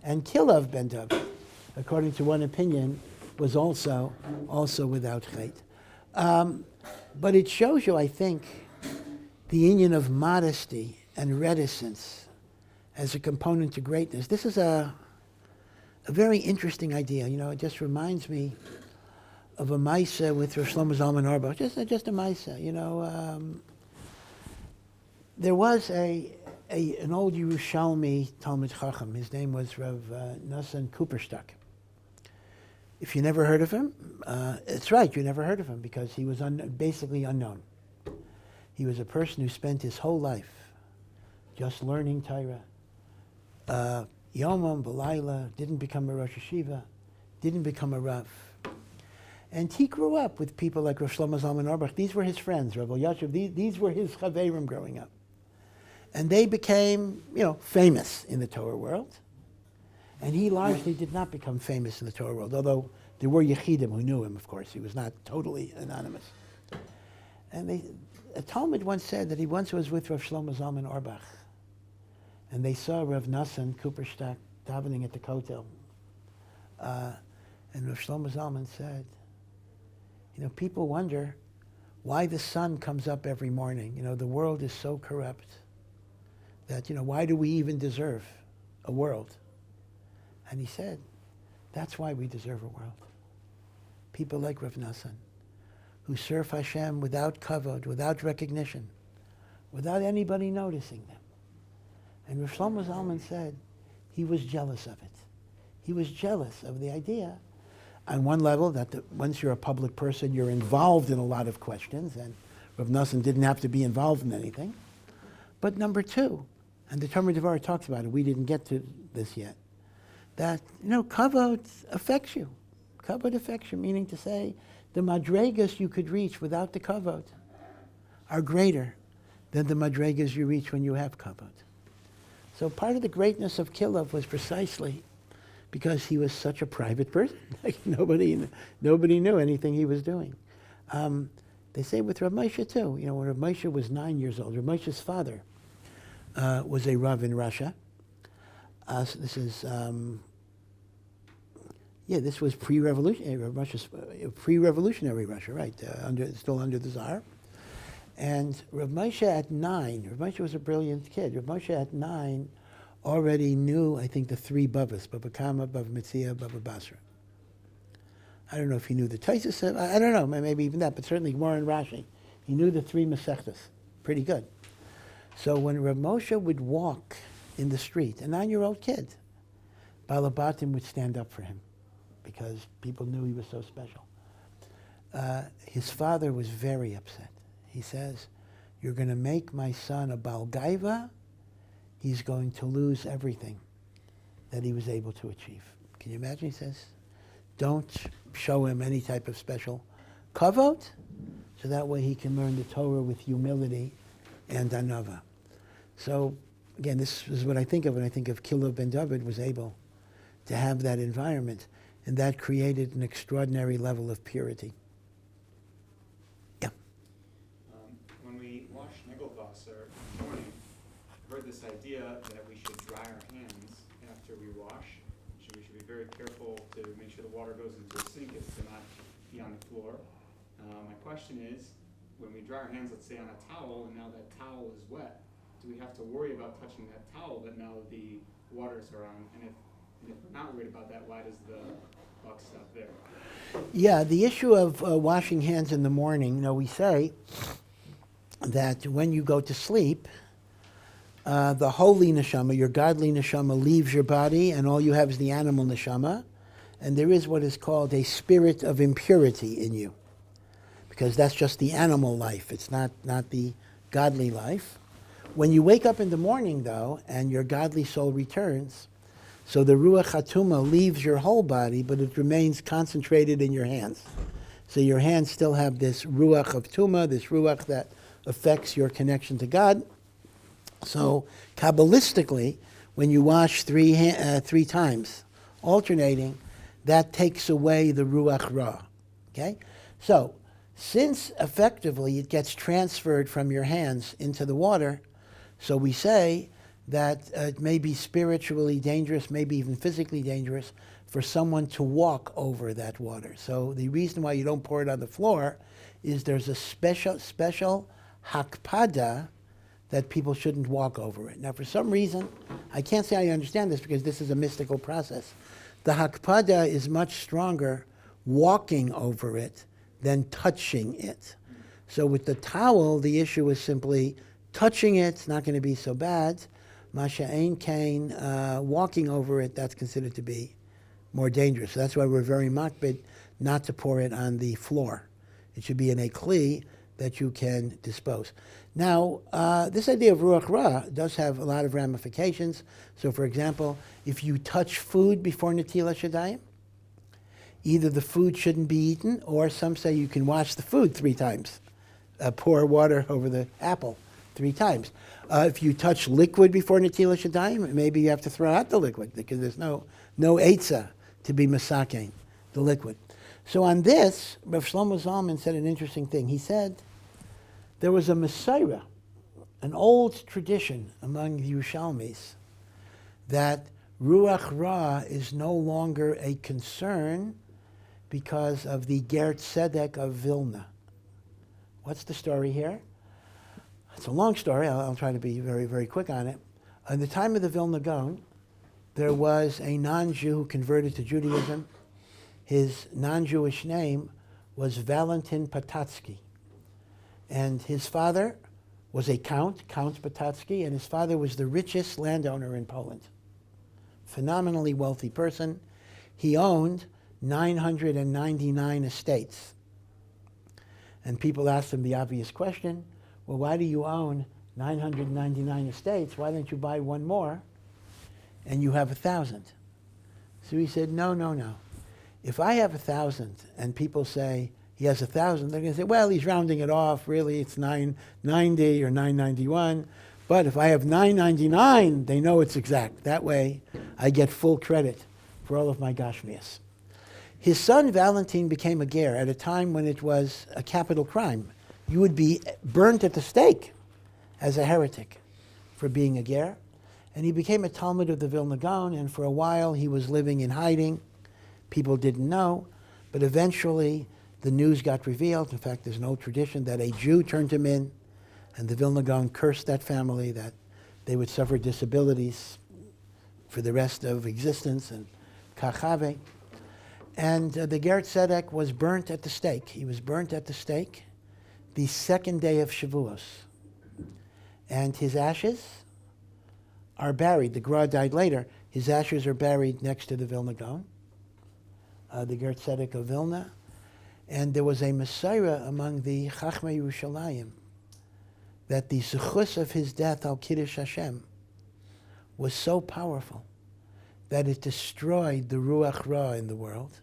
and Kilav ben David, according to one opinion, was also without Chet. But it shows you, I think, the union of modesty and reticence as a component to greatness. This is a very interesting idea. It just reminds me of a Maisa with Rosh Shlomo Zalman Auerbach, just a Maisa. There was an old Yerushalmi Talmid Chacham. His name was Rav Nosson Kuperstuck. If you never heard of him, it's right, you never heard of him, because he was basically unknown. He was a person who spent his whole life just learning Torah. Yomam, B'layla, didn't become a Rosh Yeshiva, didn't become a Rav. And he grew up with people like Rosh Shlomo Zalman Auerbach. These were his friends, Rav Elyashiv. These were his chaverim growing up. And they became, famous in the Torah world. And he largely did not become famous in the Torah world, although there were Yechidim who knew him, of course. He was not totally anonymous. And a Talmud once said that he once was with Rav Shlomo Zalman Auerbach. And they saw Rav Nosson Kuperstuck davening at the Kotel. And Rav Shlomo Zalman said, people wonder why the sun comes up every morning. The world is so corrupt. that, why do we even deserve a world? And he said, that's why we deserve a world. People like Rav Nassan, who serve Hashem without kavod, without recognition, without anybody noticing them. And Rav Shlomo Zalman said he was jealous of it. He was jealous of the idea, on one level, that once you're a public person, you're involved in a lot of questions, and Rav Nassan didn't have to be involved in anything. But number two, and the Talmud Devar talks about it, we didn't get to this yet, that, kavod affects you. Kavod affects you, meaning to say, the madregas you could reach without the kavod are greater than the madregas you reach when you have kavod. So part of the greatness of Kilav was precisely because he was such a private person. Like nobody knew anything he was doing. They say with Rav Moshe too. When Rav Moshe was 9 years old, Rav Moshe's father was a Rav in Russia. This was pre-revolutionary Russia, right? Still under the Tsar. And Rav Moshe at 9, Rav Moshe was a brilliant kid. Rav Moshe at 9 already knew, I think, the three Bavas, Bava Kama, Bava Metzia, Bava Basra. I don't know if he knew the Taisus, I don't know, maybe even that, but certainly more in Rashi. He knew the three Masechtas pretty good. So when Rav Moshe would walk in the street, a 9-year-old kid, Balabatim would stand up for him because people knew he was so special. His father was very upset. He says, you're going to make my son a Baal Gaiva, he's going to lose everything that he was able to achieve. Can you imagine? He says, don't show him any type of special kavod, so that way he can learn the Torah with humility and anava. So, again, this is what I think of when I think of Kilav ben David was able to have that environment, and that created an extraordinary level of purity. Yeah. When we wash Negelwasser in the morning, I've heard this idea that we should dry our hands after we wash. We should be very careful to make sure the water goes into a sink as to not be on the floor. My question is, when we dry our hands, let's say on a towel, and now that towel is wet, do we have to worry about touching that towel that now the waters are on? And if we're not worried about that, why does the buck stop there? Yeah, the issue of washing hands in the morning, we say that when you go to sleep, the holy neshama, your godly neshama, leaves your body, and all you have is the animal neshama, and there is what is called a spirit of impurity in you, because that's just the animal life. It's not the godly life. When you wake up in the morning, though, and your godly soul returns, so the Ruach HaTumah leaves your whole body, but it remains concentrated in your hands. So your hands still have this Ruach of Tumah, this Ruach that affects your connection to God. So Kabbalistically, when you wash three times, alternating, that takes away the Ruach Ra. Okay? So, since effectively it gets transferred from your hands into the water, so we say that it may be spiritually dangerous, maybe even physically dangerous, for someone to walk over that water. So the reason why you don't pour it on the floor is there's a special hakpada that people shouldn't walk over it. Now, for some reason, I can't say I understand this because this is a mystical process. The hakpada is much stronger walking over it than touching it. So with the towel, the issue is simply touching it, it's not going to be so bad. Masha Ein Kain, walking over it, that's considered to be more dangerous. So that's why we're very makbid not to pour it on the floor. It should be in a kli that you can dispose. Now, this idea of Ruach Ra does have a lot of ramifications. So, for example, if you touch food before Netilas Yadayim, either the food shouldn't be eaten, or some say you can wash the food 3 times. Pour water over the apple 3 times. If you touch liquid before Netilas Yadayim, maybe you have to throw out the liquid because there's no eitzah to be masakein, the liquid. So on this, Rav Shlomo Zalman said an interesting thing. He said there was a Messiah, an old tradition among the Yerushalmis, that Ruach Ra is no longer a concern because of the Ger Tzedek of Vilna. What's the story here? It's a long story. I'll try to be very, very quick on it. In the time of the Vilna Gaon, there was a non-Jew who converted to Judaism. His non-Jewish name was Valentin Patatsky. And his father was a Count Patatsky, and his father was the richest landowner in Poland. Phenomenally wealthy person. He owned 999 estates. And people asked him the obvious question, well, why do you own 999 estates? Why don't you buy one more and you have 1,000? So he said, no. If I have 1,000 and people say he has 1,000, they're going to say, well, he's rounding it off. Really, it's 990 or 991. But if I have 999, they know it's exact. That way, I get full credit for all of my gashmias. His son, Valentin, became a ger at a time when it was a capital crime. You would be burnt at the stake as a heretic for being a ger. And he became a Talmud of the Vilna Gaon, and for a while he was living in hiding. People didn't know, but eventually the news got revealed. In fact, there's an old tradition that a Jew turned him in, and the Vilna Gaon cursed that family that they would suffer disabilities for the rest of existence, and kachave. And the Ger Tzedek was burnt at the stake. He was burnt at the stake the second day of Shavuos. And his ashes are buried. The Gra died later. His ashes are buried next to the Vilna Gaon, the Ger Tzedek of Vilna. And there was a Messiah among the Chachmei Yerushalayim that the zechus of his death al Kiddush Hashem was so powerful that it destroyed the Ruach Ra in the world.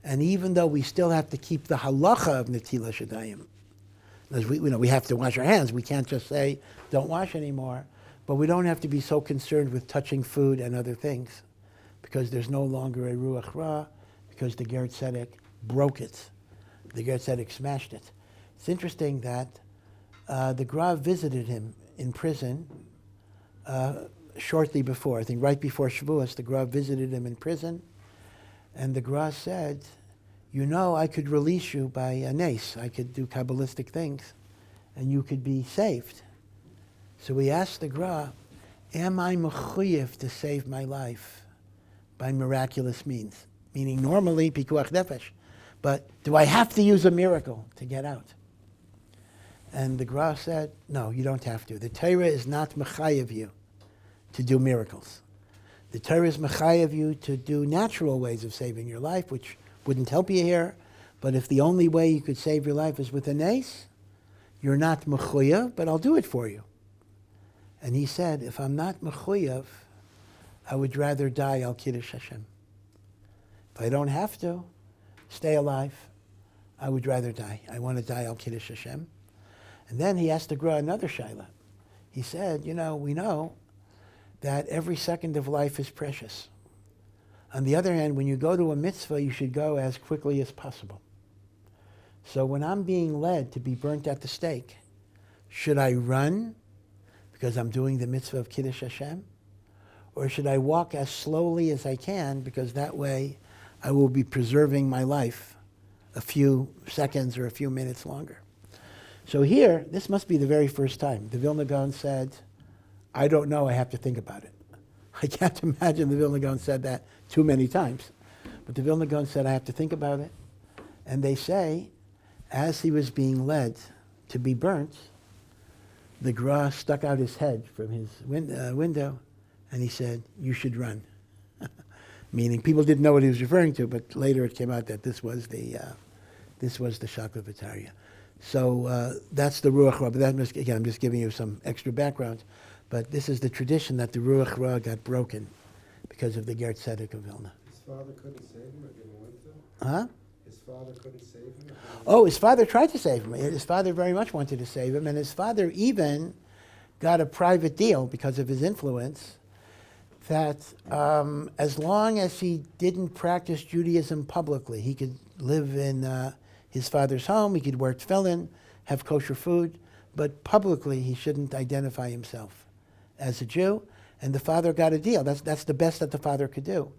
And even though we still have to keep the halacha of Netilas Yadayim, as we have to wash our hands, we can't just say, don't wash anymore, but we don't have to be so concerned with touching food and other things, because there's no longer a Ruach Ra, because the Ger Tzedek broke it. The Ger Tzedek smashed it. It's interesting that the Gra visited him in prison shortly before, I think right before Shavuos, the Gra visited him in prison, and the Gra said, I could release you by a nace. I could do Kabbalistic things, and you could be saved. So we asked the Gra, am I mechuyev to save my life by miraculous means? Meaning normally, pikuach nefesh. But do I have to use a miracle to get out? And the Gra said, no, you don't have to. The Torah is not mechayev you to do miracles. The Torah is mechayev you to do natural ways of saving your life, which wouldn't help you here. But if the only way you could save your life is with a nace, you're not mechuyev, but I'll do it for you. And he said, if I'm not mechuyev, I would rather die al Kiddush Hashem. If I don't have to stay alive, I would rather die. I want to die al Kiddush Hashem. And then he asked the Gra another shaila. He said, we know that every second of life is precious. On the other hand, when you go to a mitzvah, you should go as quickly as possible. So when I'm being led to be burnt at the stake, should I run because I'm doing the mitzvah of Kiddush Hashem? Or should I walk as slowly as I can, because that way I will be preserving my life a few seconds or a few minutes longer? So here, this must be the very first time. The Vilna Gaon said, I don't know, I have to think about it. I can't imagine the Vilna Gaon said that too many times. But the Vilna Gaon said, I have to think about it. And they say, as he was being led to be burnt, the Gra stuck out his head from his window, and he said, you should run. Meaning people didn't know what he was referring to, but later it came out that this was the Shakla V'Tarya. So that's the Ruach Ra. But that must, again, I'm just giving you some extra background. But this is the tradition that the Ruach Ra got broken because of the Ger Tzedek of Vilna. His father couldn't save him or didn't want to? Huh? His father couldn't save him? Oh, his father tried to save him. His father very much wanted to save him, and his father even got a private deal because of his influence that as long as he didn't practice Judaism publicly, he could live in his father's home, he could wear tefillin, have kosher food, but publicly he shouldn't identify himself as a Jew. And the father got a deal. That's the best that the father could do.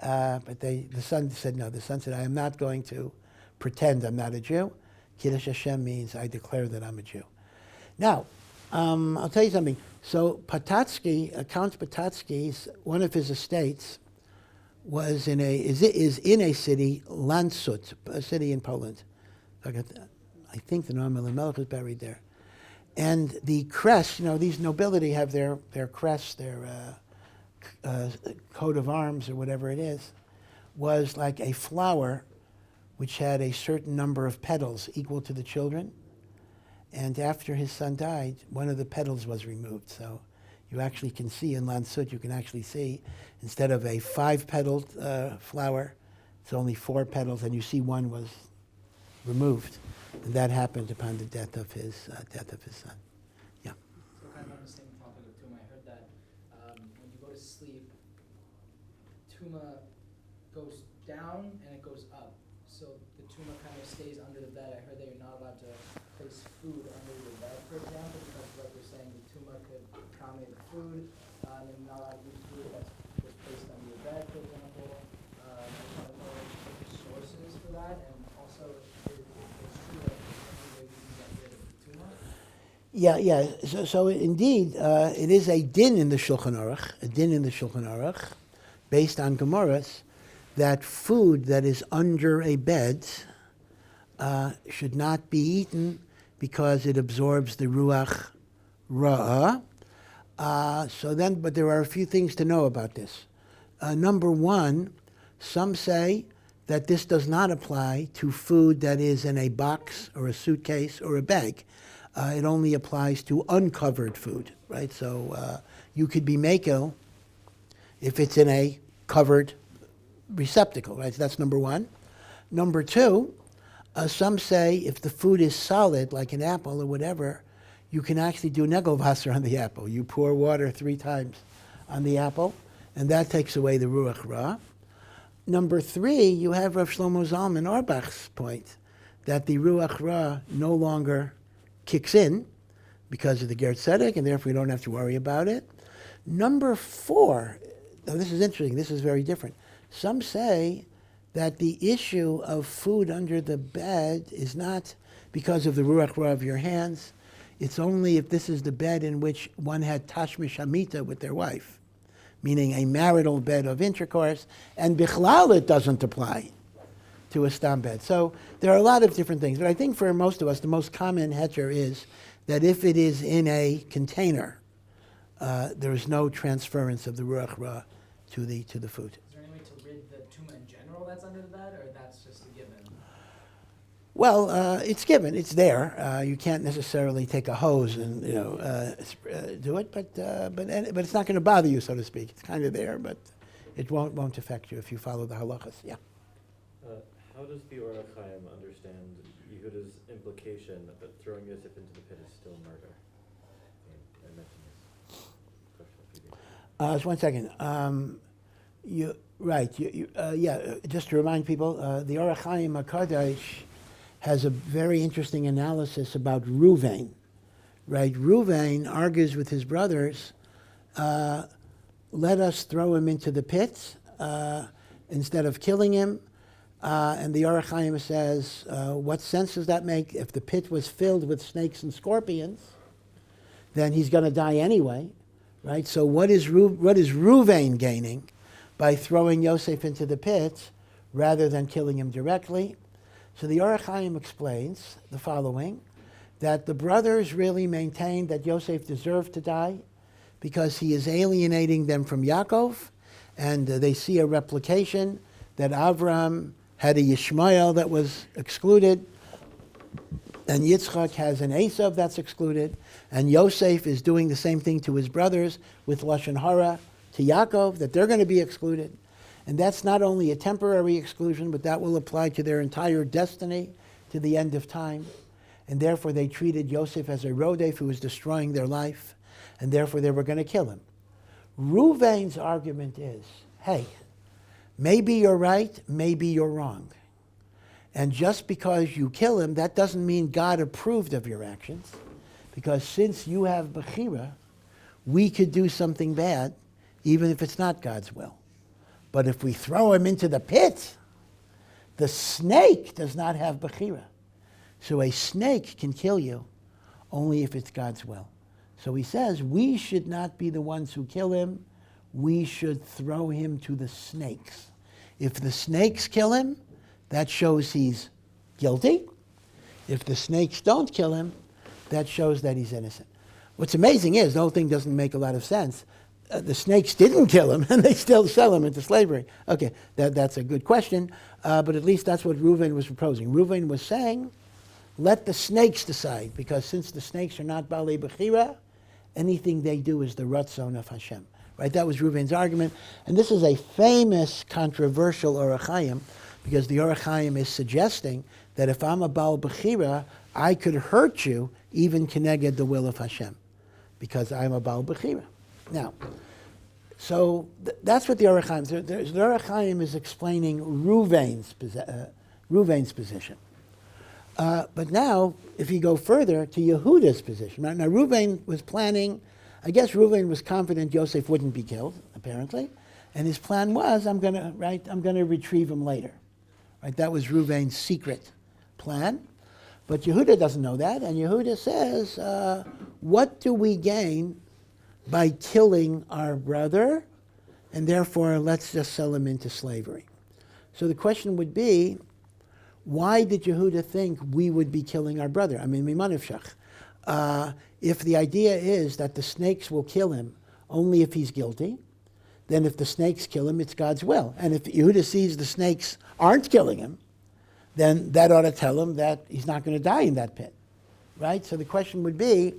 But the son said no. The son said, I am not going to pretend I'm not a Jew. Kiddush Hashem means I declare that I'm a Jew. Now, I'll tell you something. So Patatsky, Count Patatsky's, one of his estates is in a city, Landshut, a city in Poland. I think the Noam Elimelech is buried there. And the crest, these nobility have their crest, their coat of arms or whatever it is, was like a flower which had a certain number of petals equal to the children. And after his son died, one of the petals was removed. So you actually can see in Landshut, you can actually see, instead of a 5-petaled flower, it's only 4 petals, and you see one was removed. And that happened upon the death of his son. Yeah. So kind of on the same topic of Tuma, I heard that when you go to sleep, Tuma goes down and it goes up. So the Tuma kind of stays under the bed. I heard that you're not allowed to place food under your bed, for example, because what you're saying, the Tuma could accommodate the food, and you're not allowed to use food that's was placed under your bed, for example. I just want to know the sources for that, and also if it's true that there's any way we can get rid of the Tuma. Yeah. So indeed, it is a din in the Shulchan Aruch, based on Gemaras, that food that is under a bed should not be eaten because it absorbs the ruach ra'ah. But there are a few things to know about this. Number one, some say that this does not apply to food that is in a box or a suitcase or a bag. It only applies to uncovered food, right? So you could be makel if it's in a covered receptacle, right? So that's number one. Number two, some say if the food is solid, like an apple or whatever, you can actually do negelwasser on the apple. You pour water 3 times on the apple, and that takes away the ruach ra. Number 3, you have Rav Shlomo Zalman Auerbach's point that the ruach ra no longer kicks in because of the Ger Tzedek, and therefore you don't have to worry about it. Number 4, now this is interesting, this is very different. Some say that the issue of food under the bed is not because of the ruach ra of your hands. It's only if this is the bed in which one had tashmish hamita with their wife, meaning a marital bed of intercourse, and bichlal it doesn't apply to a stam bed. So there are a lot of different things, but I think for most of us, the most common heter is that if it is in a container, there is no transference of the ruach ra to the food. Is there any way to rid the Tuma in general that's under the bed, or that's just a given? Well, it's given. It's there. You can't necessarily take a hose and do it, but it's not going to bother you, so to speak. It's kind of there, but it won't affect you if you follow the halachas. Yeah. How does the Ohr Hachaim understand Yehudah's implication that throwing Yosef into the pit is still murder? I mentioned this question a few days. Just 1 second. Just to remind people, the Ohr Hachaim HaKadosh has a very interesting analysis about Ruvain. Right? Ruvain argues with his brothers, let us throw him into the pit instead of killing him. And the Ohr Hachaim says, what sense does that make? If the pit was filled with snakes and scorpions, then he's going to die anyway. Right? So what is Ruvain gaining by throwing Yosef into the pit rather than killing him directly? So the Ohr Hachaim explains the following, that the brothers really maintain that Yosef deserved to die because he is alienating them from Yaakov, and they see a replication that Avraham had a Yishmael that was excluded, and Yitzchak has an Esav that's excluded, and Yosef is doing the same thing to his brothers with Lashon Hara to Yaakov, that they're going to be excluded. And that's not only a temporary exclusion, but that will apply to their entire destiny to the end of time. And therefore they treated Yosef as a rodef who was destroying their life, and therefore they were going to kill him. Ruvain's argument is, hey, maybe you're right, maybe you're wrong. And just because you kill him, that doesn't mean God approved of your actions, because since you have Bechira, we could do something bad, even if it's not God's will. But if we throw him into the pit, the snake does not have Bechira. So a snake can kill you only if it's God's will. So he says, we should not be the ones who kill him. We should throw him to the snakes. If the snakes kill him, that shows he's guilty. If the snakes don't kill him, that shows that he's innocent. What's amazing is, the whole thing doesn't make a lot of sense. The snakes didn't kill him, and they still sell him into slavery. Okay, that's a good question, but at least that's what Reuven was proposing. Reuven was saying, let the snakes decide, because since the snakes are not Balei Bechira, anything they do is the Ratzon of Hashem. Right? That was Reuven's argument. And this is a famous, controversial Ohr Hachaim, because the Ohr Hachaim is suggesting that if I'm a Baal Bechira, I could hurt you even keneged the will of Hashem, because I'm a Baal Bechira. Now, so that's what the Ohr Hachaim, the Ohr Hachaim is explaining Reuven's position. But now, if you go further to Yehudah's position, right? Now Reuven was planning, I guess Reuven was confident Yosef wouldn't be killed, apparently, and his plan was, I'm going to retrieve him later. Right? That was Reuven's secret plan. But Yehudah doesn't know that, and Yehudah says, what do we gain by killing our brother, and therefore let's just sell him into slavery? So the question would be, why did Yehudah think we would be killing our brother? I mean, mimanivshach. If the idea is that the snakes will kill him only if he's guilty, then if the snakes kill him, it's God's will. And if Yehudah sees the snakes aren't killing him, then that ought to tell him that he's not going to die in that pit. Right? So the question would be,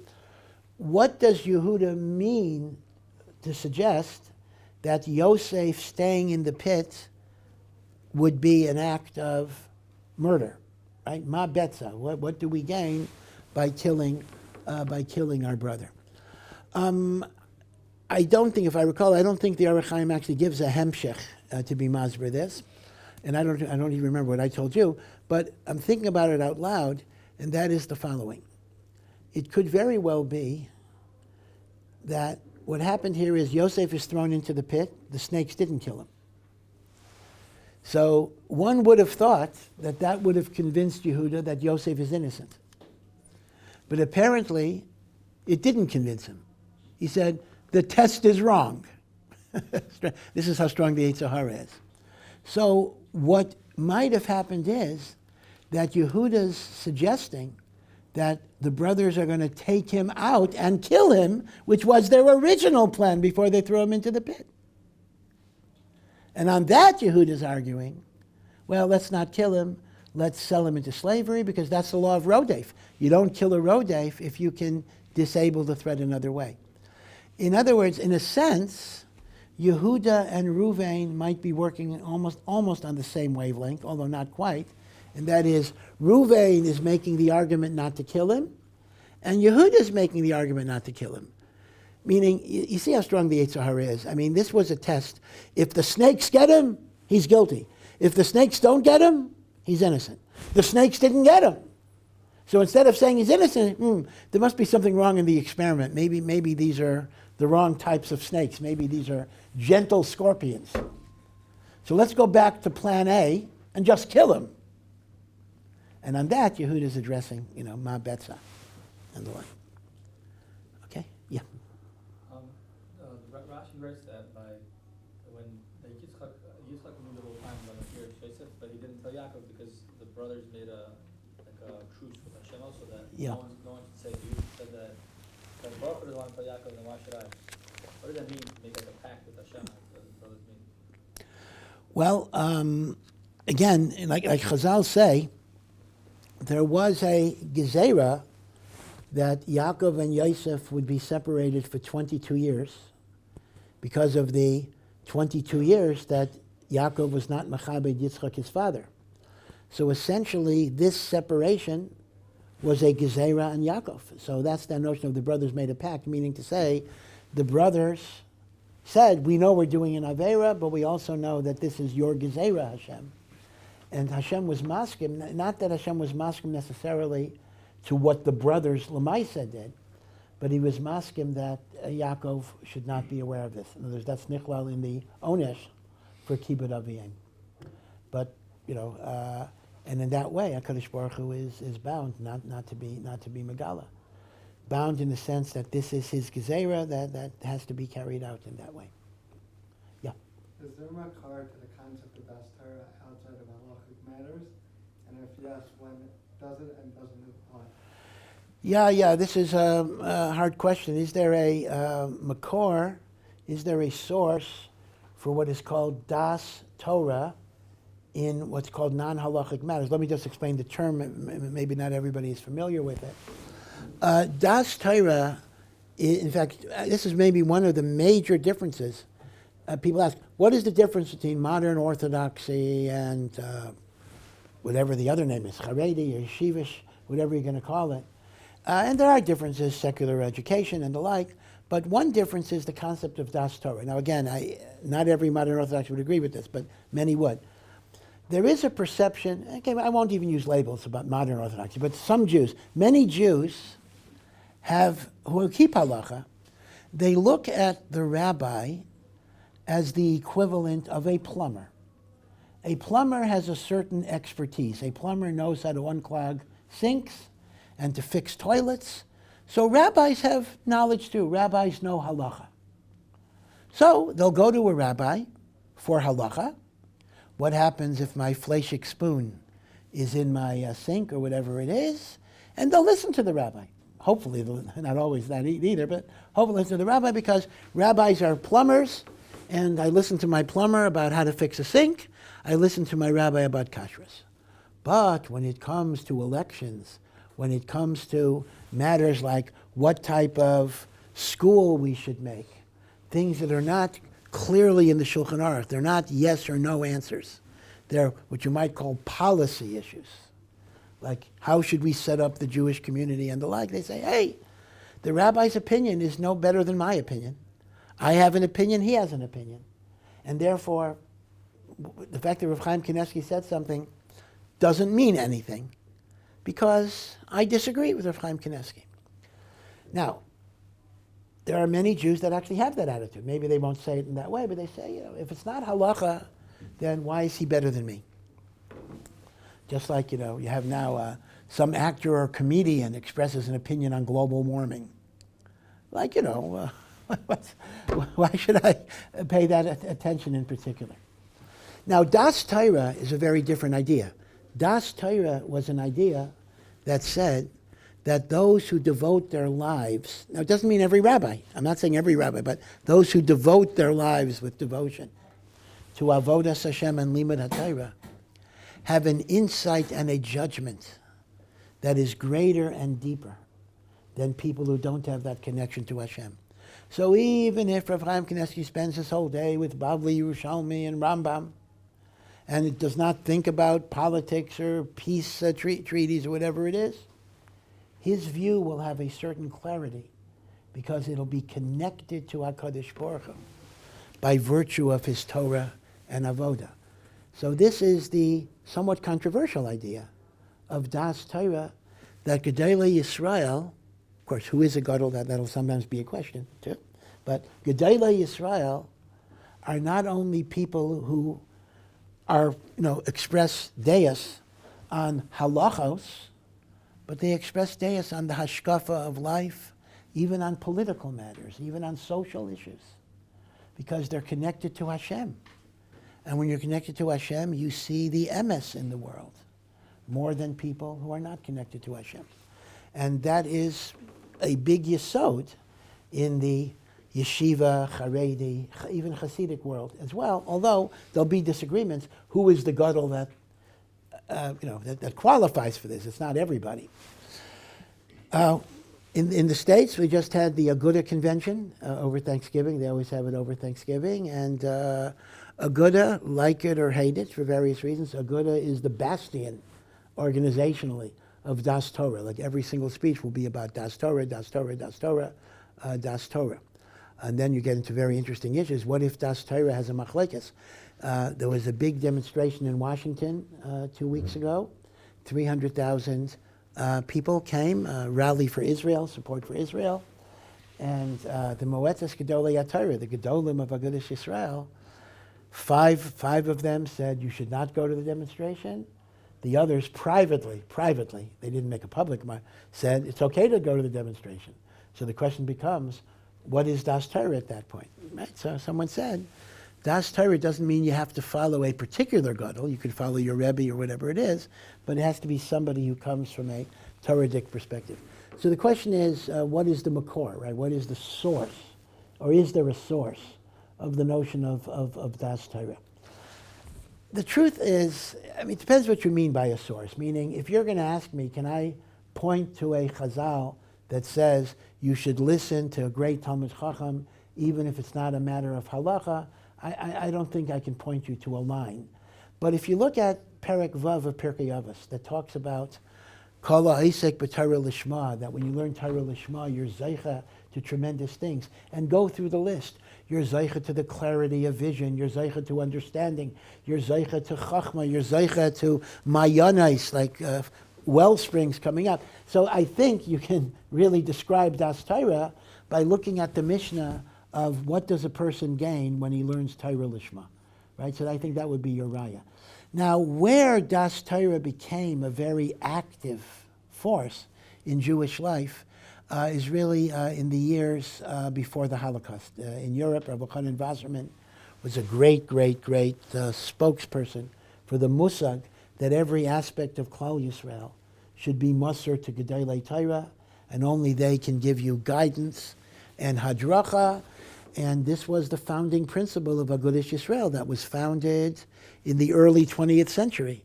what does Yehudah mean to suggest that Yosef staying in the pit would be an act of murder? Right? Ma betza. What do we gain by killing our brother? I don't think, if I recall, I don't think the Ohr Hachaim actually gives a hemshech to be masber this, and I don't even remember what I told you, but I'm thinking about it out loud, and that is the following. It could very well be that what happened here is Yosef is thrown into the pit, the snakes didn't kill him. So one would have thought that that would have convinced Yehudah that Yosef is innocent. But apparently, it didn't convince him. He said, the test is wrong. This is how strong the Yetzer Hara is. So what might have happened is that Yehudah's suggesting that the brothers are going to take him out and kill him, which was their original plan before they threw him into the pit. And on that, Yehudah's arguing, well, let's not kill him. Let's sell him into slavery, because that's the law of Rodef. You don't kill a Rodef if you can disable the threat another way. In other words, in a sense, Yehudah and Reuven might be working almost on the same wavelength, although not quite. And that is, Reuven is making the argument not to kill him, and Yehudah is making the argument not to kill him. Meaning, you see how strong the Yetzer Hara is. I mean, this was a test. If the snakes get him, he's guilty. If the snakes don't get him, he's innocent. The snakes didn't get him. So instead of saying he's innocent, there must be something wrong in the experiment. Maybe these are the wrong types of snakes. Maybe these are gentle scorpions. So let's go back to plan A and just kill him. And on that, Yehudah is addressing, Ma Betza and the like. Okay? Yeah. Rashi writes that when Yitzchak knew the whole time about Yosef, but he didn't tell Yaakov because the brothers made a truce with Hashem also, that no one should say, you said that Baruch doesn't want to tell Yaakov, then why should I? What does that mean, to make a pact with Hashem? What does the brothers mean? Well, again, like Chazal say, there was a gezerah that Yaakov and Yosef would be separated for 22 years because of the 22 years that Yaakov was not Machabed Yitzchak, his father. So essentially, this separation was a gezerah on Yaakov. So that's the notion of the brothers made a pact, meaning to say, the brothers said, we know we're doing an Aveira, but we also know that this is your gezerah, Hashem. And Hashem was maskim, not that Hashem was maskim necessarily to what the brothers Lamaisa did, but he was maskim that Yaakov should not be aware of this. In other words, that's nichlal in the onesh for kibbud aviyim. But and in that way, HaKadosh Baruch Hu is bound not to be megala. bound in the sense that this is his gezerah, that has to be carried out in that way. Yeah. Is there a card to the concept of daas Torah outside of halachic matters? And if yes, when does it and doesn't it apply? Yeah, this is a hard question. Is there a makor, is there a source for what is called daas Torah in what's called non-halachic matters? Let me just explain the term. Maybe not everybody is familiar with it. Daas Torah, in fact, this is maybe one of the major differences. People ask, what is the difference between modern Orthodoxy and whatever the other name is, Haredi or Yeshivas, whatever you're going to call it? And there are differences, secular education and the like, but one difference is the concept of daas Torah. Now again, not every modern Orthodox would agree with this, but many would. There is a perception, okay, I won't even use labels about modern Orthodoxy, but some Jews, many Jews who keep halacha, they look at the rabbi as the equivalent of a plumber. A plumber has a certain expertise. A plumber knows how to unclog sinks and to fix toilets. So rabbis have knowledge too. Rabbis know halacha. So they'll go to a rabbi for halacha. What happens if my fleshik spoon is in my sink or whatever it is? And they'll listen to the rabbi. Hopefully, not always that either, but hopefully listen to the rabbi, because rabbis are plumbers, and I listen to my plumber about how to fix a sink. I listen to my rabbi about kashrus. But when it comes to elections, when it comes to matters like what type of school we should make, things that are not clearly in the Shulchan Aruch, they're not yes or no answers. They're what you might call policy issues. Like, how should we set up the Jewish community and the like? They say, hey, the rabbi's opinion is no better than my opinion. I have an opinion, he has an opinion. And therefore, the fact that Rav Chaim Kanievsky said something doesn't mean anything, because I disagree with Rav Chaim Kanievsky. Now, there are many Jews that actually have that attitude. Maybe they won't say it in that way, but they say, if it's not halacha, then why is he better than me? Just like, you have now some actor or comedian expresses an opinion on global warming. Like, why should I pay that attention in particular? Now, daas Torah is a very different idea. Daas Torah was an idea that said that those who devote their lives, now it doesn't mean every rabbi, I'm not saying every rabbi, but those who devote their lives with devotion to avodas Hashem and limud HaTorah have an insight and a judgment that is greater and deeper than people who don't have that connection to Hashem. So even if Rav Chaim Kanievsky spends his whole day with Bavli, Yerushalmi, and Rambam, and it does not think about politics or peace treaties or whatever it is, his view will have a certain clarity because it'll be connected to HaKadosh Baruch Hu by virtue of his Torah and Avodah. So this is the somewhat controversial idea of daas Torah, that Gedolei Yisrael, of course, who is a gadol, that'll sometimes be a question too, but Gedolei Yisrael are not only people who are, express daas on halachos, but they express daas on the hashkafa of life, even on political matters, even on social issues, because they're connected to Hashem. And when you're connected to Hashem, you see the emes in the world more than people who are not connected to Hashem. And that is a big yesod in the yeshiva, Haredi, even Hasidic world as well, although there'll be disagreements. Who is the gadol that qualifies for this? It's not everybody. In the States, we just had the Aguda convention over Thanksgiving. They always have it over Thanksgiving. And Aguda, like it or hate it for various reasons, Aguda is the bastion organizationally of daas Torah. Like every single speech will be about daas Torah, daas Torah, daas Torah, daas Torah. And then you get into very interesting issues. What if daas Torah has a machlekes? There was a big demonstration in Washington 2 weeks ago. 300,000 people came, rally for Israel, support for Israel. And the Moetzes Gedolei HaTorah, the Gedolim of Agudas Yisrael, five of them said you should not go to the demonstration. The others privately, they didn't make a public, said it's okay to go to the demonstration. So the question becomes, what is das Torah at that point? Right? So someone said, das Torah doesn't mean you have to follow a particular gadol. You could follow your Rebbe or whatever it is, but it has to be somebody who comes from a Toradic perspective. So the question is, what is the makor, right? What is the source, or is there a source of the notion of das Torah? The truth is, it depends what you mean by a source. Meaning, if you're going to ask me, can I point to a chazal that says you should listen to a great Talmud Chacham, even if it's not a matter of halacha, I don't think I can point you to a line. But if you look at Perek Vav of Pirkei Avos, that talks about Kol ha'isek b'Torah lishma, that when you learn Torah lishma, you're zeicha to tremendous things. And go through the list. You're zeicha to the clarity of vision. You're zeicha to understanding. You're zeicha to chachma. You're zeicha to mayanais, like well springs coming up. So I think you can really describe das Torah by looking at the Mishnah of what does a person gain when he learns Torah lishma, right? So I think that would be your raya. Now, where das Torah became a very active force in Jewish life is really in the years before the Holocaust. In Europe, Rabbi Chanan Wasserman was a great spokesperson for the musag that every aspect of Klal Yisrael should be Moser to Gedolei Torah, and only they can give you guidance and hadracha. And this was the founding principle of Agudas Yisrael that was founded in the early 20th century.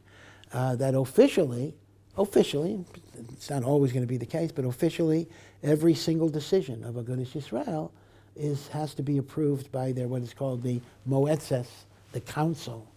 That officially, it's not always going to be the case, but officially, every single decision of Agudas Yisrael has to be approved by their what is called the Moetzes, the Council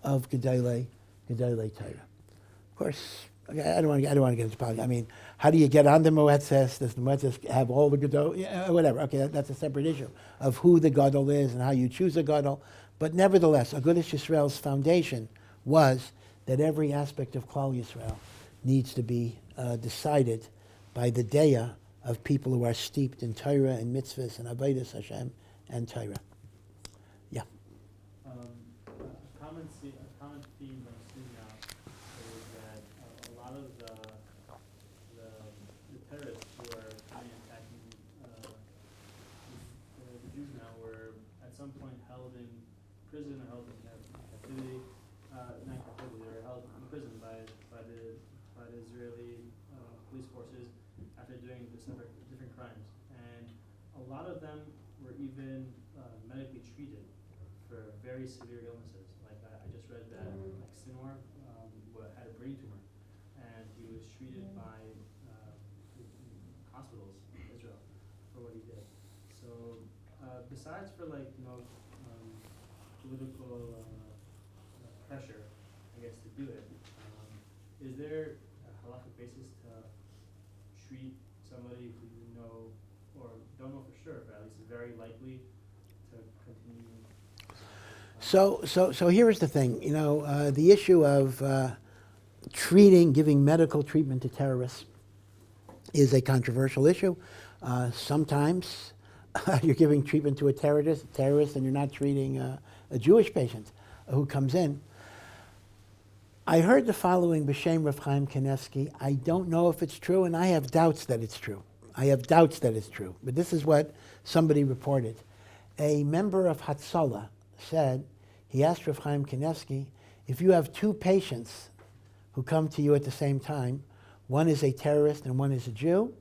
of Gedolei Torah. Of course, I don't want to get into politics. How do you get on the Moetzes? Does the Moetzes have all the Gadol? Whatever. Okay, that's a separate issue of who the Gadol is and how you choose a Gadol. But nevertheless, Agudas Yisrael's foundation was that every aspect of Klal Yisrael needs to be decided by the deya of people who are steeped in Torah and mitzvahs and avodas Hashem and Torah. Yeah. A common theme I'm seeing now is that a lot of the terrorists who are coming and attacking the Jews now were at some point held in prison or held in captivity. Not captivity, they were held in prison by the Israeli police forces after doing different crimes. And a lot of them were even medically treated for very severe illnesses. Like I just read that Sinwar had a brain tumor, and he was treated by hospitals in Israel for what he did. So besides for political pressure, I guess, to do it, is there a halachic basis to treat somebody who you know or don't know for sure, but at least is very likely to continue? So here is the thing. The issue of giving medical treatment to terrorists is a controversial issue. Sometimes you're giving treatment to a terrorist, and you're not treating a Jewish patient who comes in. I heard the following b'shem Rav Chaim Kanevsky. I don't know if it's true, and I have doubts that it's true. But this is what somebody reported. A member of Hatzalah said, he asked Rav Chaim Kanevsky, if you have two patients who come to you at the same time, one is a terrorist and one is a Jew,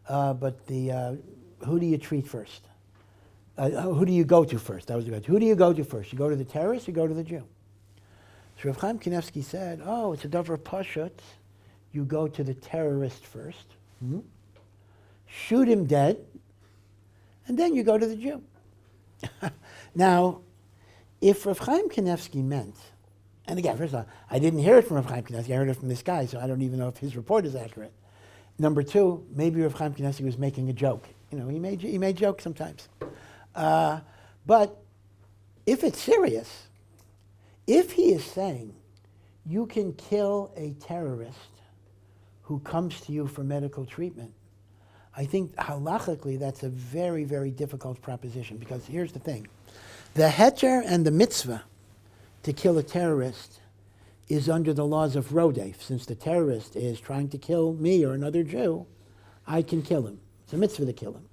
who do you treat first? Who do you go to first? That was the question. Who do you go to first? You go to the terrorist, you go to the Jew. So Rav Chaim Kanevsky said, it's a davar pashut. You go to the terrorist first, shoot him dead, and then you go to the Jew. Now, if Rav Chaim Kanevsky meant, and again, first of all, I didn't hear it from Rav Chaim Kanevsky, I heard it from this guy, so I don't even know if his report is accurate. Number two, maybe Rav Chaim Kanevsky was making a joke. He made jokes sometimes. But if it's serious, if he is saying you can kill a terrorist who comes to you for medical treatment, I think halachically that's a very, very difficult proposition, because here's the thing. The heter and the mitzvah to kill a terrorist is under the laws of Rodef. Since the terrorist is trying to kill me or another Jew, I can kill him. It's a mitzvah to kill him.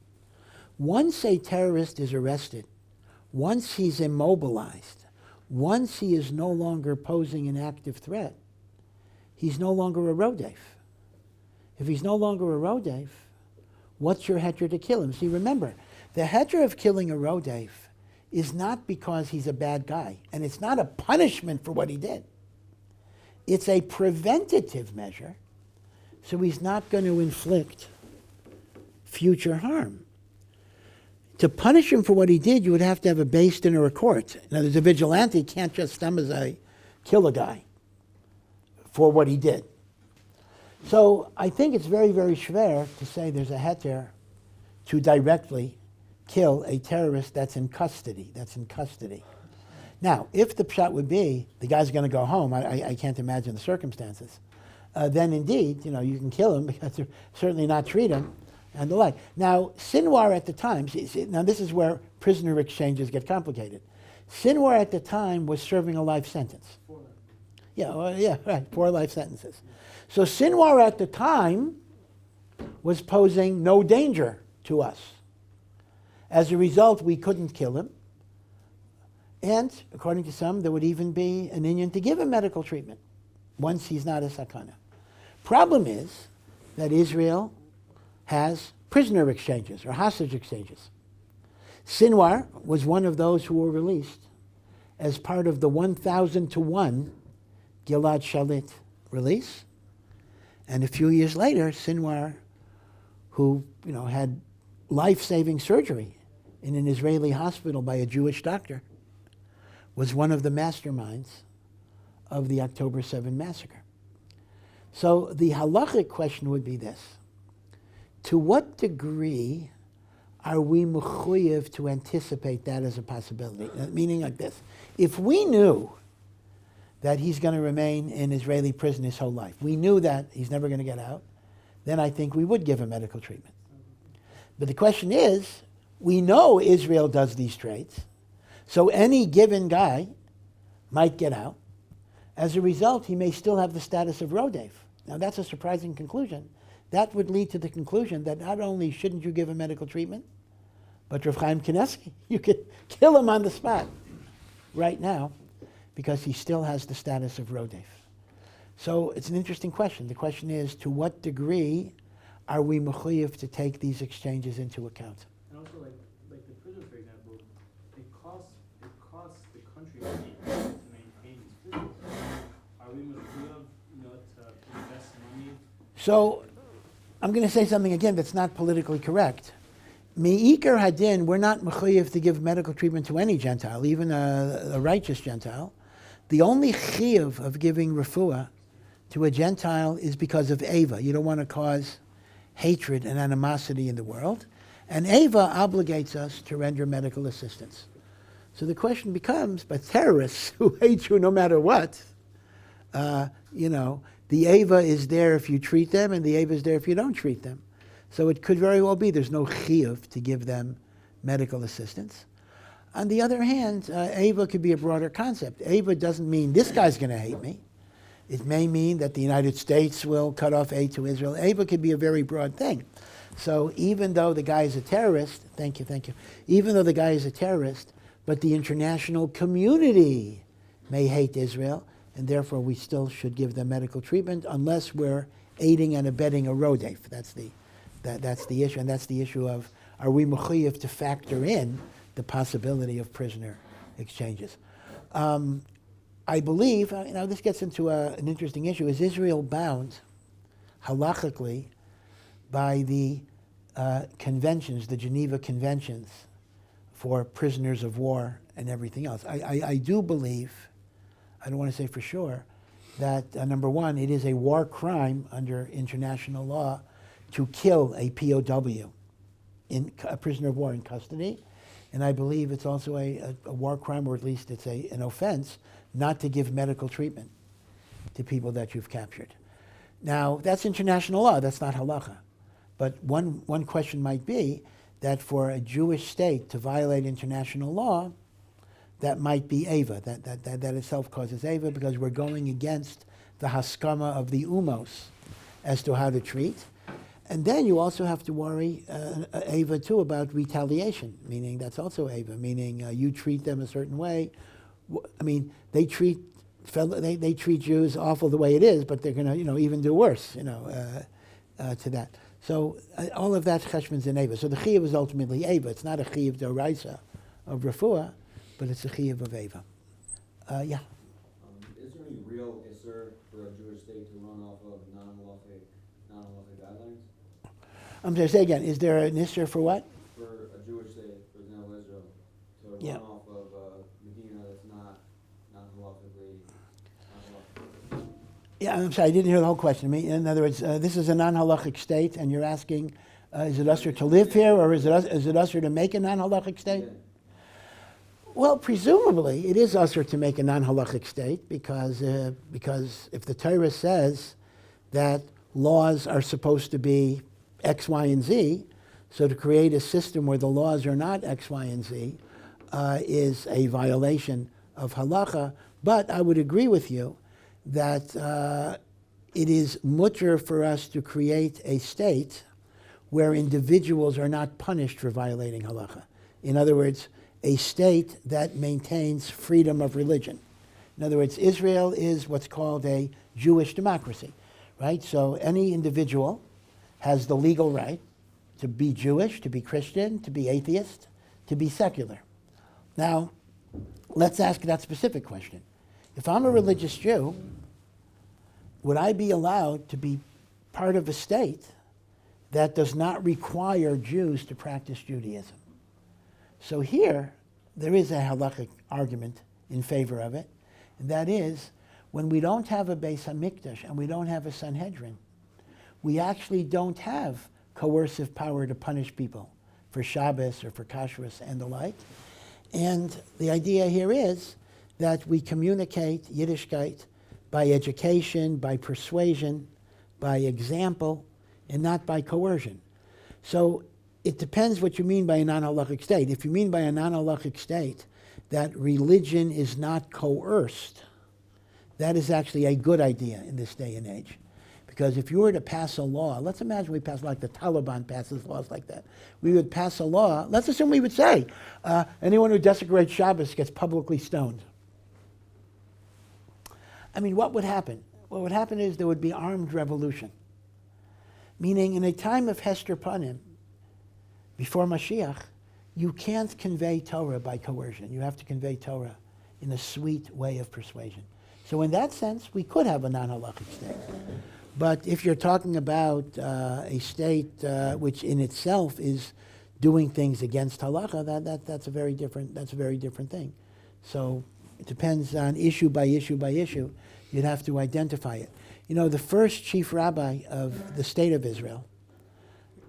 Once a terrorist is arrested, once he's immobilized, once he is no longer posing an active threat, he's no longer a Rodef. If he's no longer a Rodef, what's your heter to kill him? See, remember, the heter of killing a Rodef is not because he's a bad guy, and it's not a punishment for what he did. It's a preventative measure, so he's not going to inflict future harm. To punish him for what he did, you would have to have a beis din or a court. Now, there's a vigilante can't just kill a guy for what he did. So I think it's very, very schwer to say there's a heter to directly kill a terrorist that's in custody. Now, if the pshat would be the guy's going to go home, I can't imagine the circumstances, then indeed, you can kill him because they're certainly not treat him and the like. Now, Sinwar at the time, now this is where prisoner exchanges get complicated. Sinwar at the time was serving a life sentence. 4. Yeah, right, 4 life sentences. So Sinwar at the time was posing no danger to us. As a result, we couldn't kill him. And according to some, there would even be an inyan to give him medical treatment once he's not a sakana. Problem is that Israel has prisoner exchanges or hostage exchanges. Sinwar was one of those who were released as part of the 1,000-to-1 Gilad Shalit release. And a few years later, Sinwar, who had life-saving surgery in an Israeli hospital by a Jewish doctor, was one of the masterminds of the October 7 massacre. So the halachic question would be this: to what degree are we mechuyev to anticipate that as a possibility? Meaning like this: if we knew that he's going to remain in Israeli prison his whole life, we knew that he's never going to get out, then I think we would give him medical treatment. But the question is, we know Israel does these traits, so any given guy might get out. As a result, he may still have the status of Rodef. Now, that's a surprising conclusion. That would lead to the conclusion that not only shouldn't you give him medical treatment, but Rav Chaim Kanievsky, you could kill him on the spot right now because he still has the status of Rodef. So it's an interesting question. The question is, to what degree are we mechuyev to take these exchanges into account? And also, like the prison, for example, it costs the country money to maintain these prisons. Are we mechuyev, to invest money? So I'm going to say something again that's not politically correct. Me'ikar hadin, we're not mechuyev to give medical treatment to any Gentile, even a righteous Gentile. The only chiyuv of giving refuah to a Gentile is because of Ava. You don't want to cause hatred and animosity in the world. And Ava obligates us to render medical assistance. So the question becomes, but terrorists who hate you no matter what, the Ava is there if you treat them, and the Ava is there if you don't treat them. So it could very well be there's no chiyuv to give them medical assistance. On the other hand, Ava could be a broader concept. Ava doesn't mean this guy's going to hate me. It may mean that the United States will cut off aid to Israel. Ava could be a very broad thing. So even though the guy is a terrorist, thank you. Even though the guy is a terrorist, but the international community may hate Israel, and therefore we still should give them medical treatment unless we're aiding and abetting a rodef. That's the issue, and that's the issue of, are we mechuyev to factor in the possibility of prisoner exchanges? I believe, this gets into an interesting issue. Is Israel bound halachically by the conventions, the Geneva Conventions for prisoners of war and everything else? I do believe, I don't want to say for sure, that number one, it is a war crime under international law to kill a POW, a prisoner of war in custody. And I believe it's also a war crime, or at least it's an offense, not to give medical treatment to people that you've captured. Now, that's international law, that's not halacha. But one question might be that for a Jewish state to violate international law, that might be Ava, that itself causes Ava, because we're going against the haskama of the umos as to how to treat. And then you also have to worry, Ava too, about retaliation, meaning that's also Ava, meaning you treat them a certain way. I mean, they treat Jews awful the way it is, but they're going to, even do worse, to that. So all of that cheshbon's in Ava. So the chiyuv is ultimately Ava. It's not a chiyuv d'oraisa of refuah, but it's a chiyuv of Ava. Yeah. Is there any real isser for a Jewish state to run off of non-halachic guidelines? I'm going to say again, is there an isser for what? For a Jewish state, for example, Israel, to run off of Medina that's not non-halachically. Yeah, I'm sorry, I didn't hear the whole question. I mean, in other words, this is a non-halachic state, and you're asking, is it usher to live here, or is it usher to make a non-halachic state? Yeah. Well, presumably, it is usher to make a non-halachic state, because if the Torah says that laws are supposed to be X, Y, and Z, so to create a system where the laws are not X, Y, and Z is a violation of halacha. But I would agree with you that it is mutter for us to create a state where individuals are not punished for violating halacha. In other words, a state that maintains freedom of religion. In other words, Israel is what's called a Jewish democracy, right? So any individual has the legal right to be Jewish, to be Christian, to be atheist, to be secular. Now, let's ask that specific question. If I'm a religious Jew, would I be allowed to be part of a state that does not require Jews to practice Judaism? So here, there is a halachic argument in favor of it, and that is, when we don't have a Beis HaMikdash and we don't have a Sanhedrin, we actually don't have coercive power to punish people for Shabbos or for kashrus and the like. And the idea here is that we communicate Yiddishkeit by education, by persuasion, by example, and not by coercion. So it depends what you mean by a non-halachic state. If you mean by a non-halachic state that religion is not coerced, that is actually a good idea in this day and age. Because if you were to pass a law, let's imagine we pass like the Taliban passes laws like that. We would pass a law, let's assume we would say, anyone who desecrates Shabbos gets publicly stoned. I mean, what would happen? What would happen is there would be armed revolution. Meaning, in a time of Hester Panim, before Mashiach, you can't convey Torah by coercion. You have to convey Torah in a sweet way of persuasion. So in that sense, we could have a non-halachic state. But if you're talking about a state which in itself is doing things against halacha, that's a very different thing. So it depends on issue by issue by issue. You'd have to identify it. You know, the first chief rabbi of the state of Israel,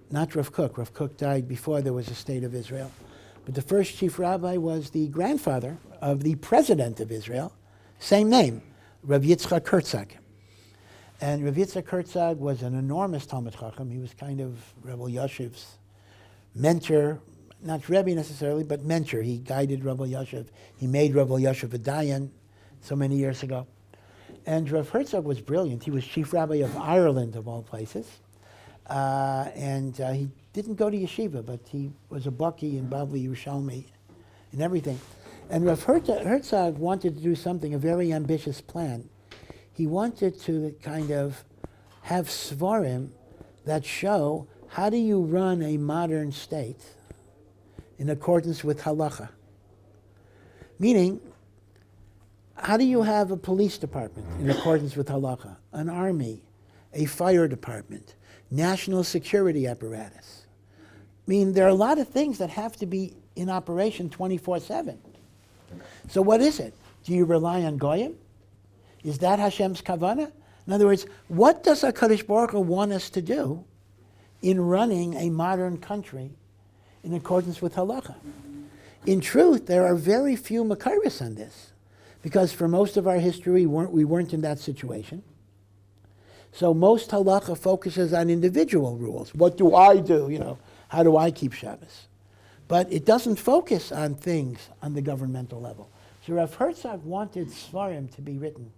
not Rav Kook. Rav Kook died before there was a state of Israel. But the first chief rabbi was the grandfather of the president of Israel, same name, Rav Yitzchak Breitowitz. And Rav Yitzchak Breitowitz was an enormous Talmid Chacham. He was kind of Rabbi Yosef's mentor, not Rebbe necessarily, but mentor. He guided Rabbi Yosef. He made Rabbi Yosef a dayan so many years ago. And Rav Breitowitz was brilliant. He was chief rabbi of Ireland, of all places. And he didn't go to yeshiva, but he was a Baki in Bavli Yerushalmi and everything. And Rav Breitowitz wanted to do something, a very ambitious plan. He wanted to kind of have svarim that show how do you run a modern state in accordance with halacha. Meaning, how do you have a police department in accordance with halacha, an army, a fire department, national security apparatus? I mean, there are a lot of things that have to be in operation 24/7. So what is it? Do you rely on goyim? Is that Hashem's kavanah? In other words, what does HaKadosh Baruch Hu want us to do in running a modern country in accordance with halacha? In truth, there are very few makaris on this, because for most of our history, we weren't in that situation. So most halacha focuses on individual rules. What do I do? You know, how do I keep Shabbos? But it doesn't focus on things on the governmental level. So Rav Herzog wanted Svarim to be written,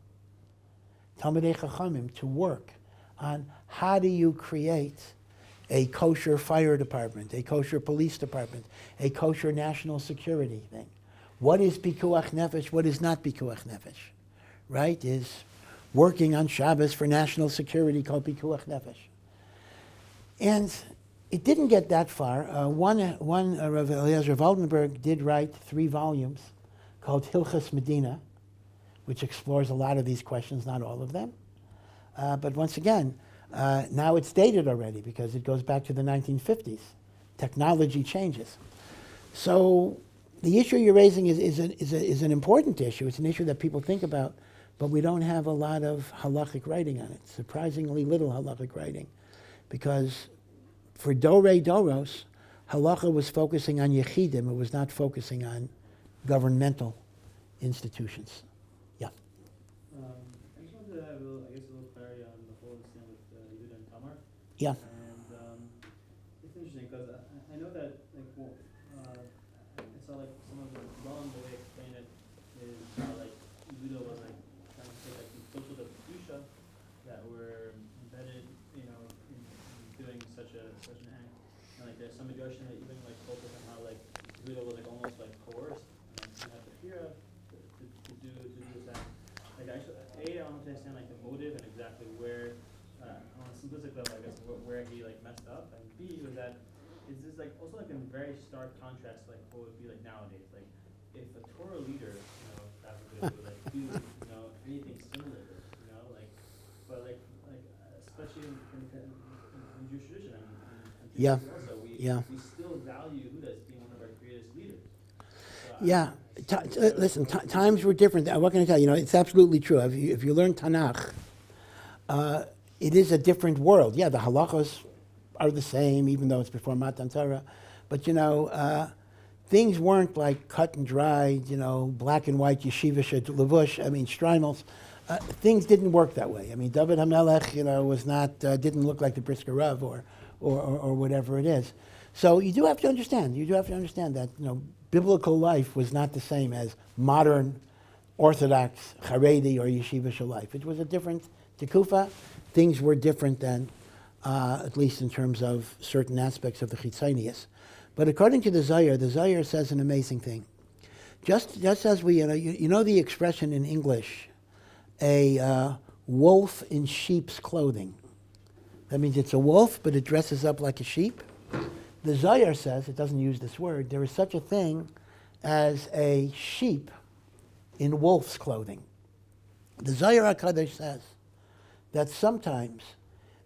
Talmidei Chachamim, to work on how do you create a kosher fire department, a kosher police department, a kosher national security thing. What is pikuach nefesh, what is not pikuach nefesh, right? Is working on Shabbos for national security called pikuach nefesh. And it didn't get that far. One Rav Eliezer Waldenberg did write 3 volumes called Hilchas Medina, which explores a lot of these questions, not all of them. But once again, now it's dated already because it goes back to the 1950s. Technology changes. So the issue you're raising is an important issue. It's an issue that people think about, but we don't have a lot of halachic writing on it. Surprisingly little halachic writing, because for Dorei Doros, halacha was focusing on yechidim. It was not focusing on governmental institutions. Yeah. I just wanted to have a little clarity on the whole incident with Yehudah and Tamar. Yeah. And it's interesting because I know that I saw like some of the way they explain it is how like Yehudah was like trying to say like these social kedushah that were embedded, in doing such an act, and like there's some suggestion that even like focus on how like Yehudah was like almost like coerced and had to fear to do this act. Like actually, I want to understand like the motive and exactly where, on a simplistic level, I guess, where he like messed up, and B was that is this like also like in very stark contrast like what would be like nowadays, like if a Torah leader, that would like do anything similar to this, but like especially in Jewish tradition and Yeah. also we still value Yehudah as being one of our greatest leaders. Listen, times were different. What can I tell you? It's absolutely true. If you learn Tanakh, it is a different world. Yeah, the halachos are the same, even though it's before Matan Torah. But, things weren't like cut and dried, black and white yeshivish levush, streimels. Things didn't work that way. David HaMelech, was not, didn't look like the Brisker Rav or whatever it is. So you do have to understand that, biblical life was not the same as modern Orthodox Haredi or Yeshivish life. It was a different tekufa. Things were different then, at least in terms of certain aspects of the Chitzonius. But according to the Zohar says an amazing thing. Just as we, the expression in English, a wolf in sheep's clothing. That means it's a wolf, but it dresses up like a sheep. The Zohar says, it doesn't use this word, there is such a thing as a sheep in wolf's clothing. The Zohar HaKadosh says that sometimes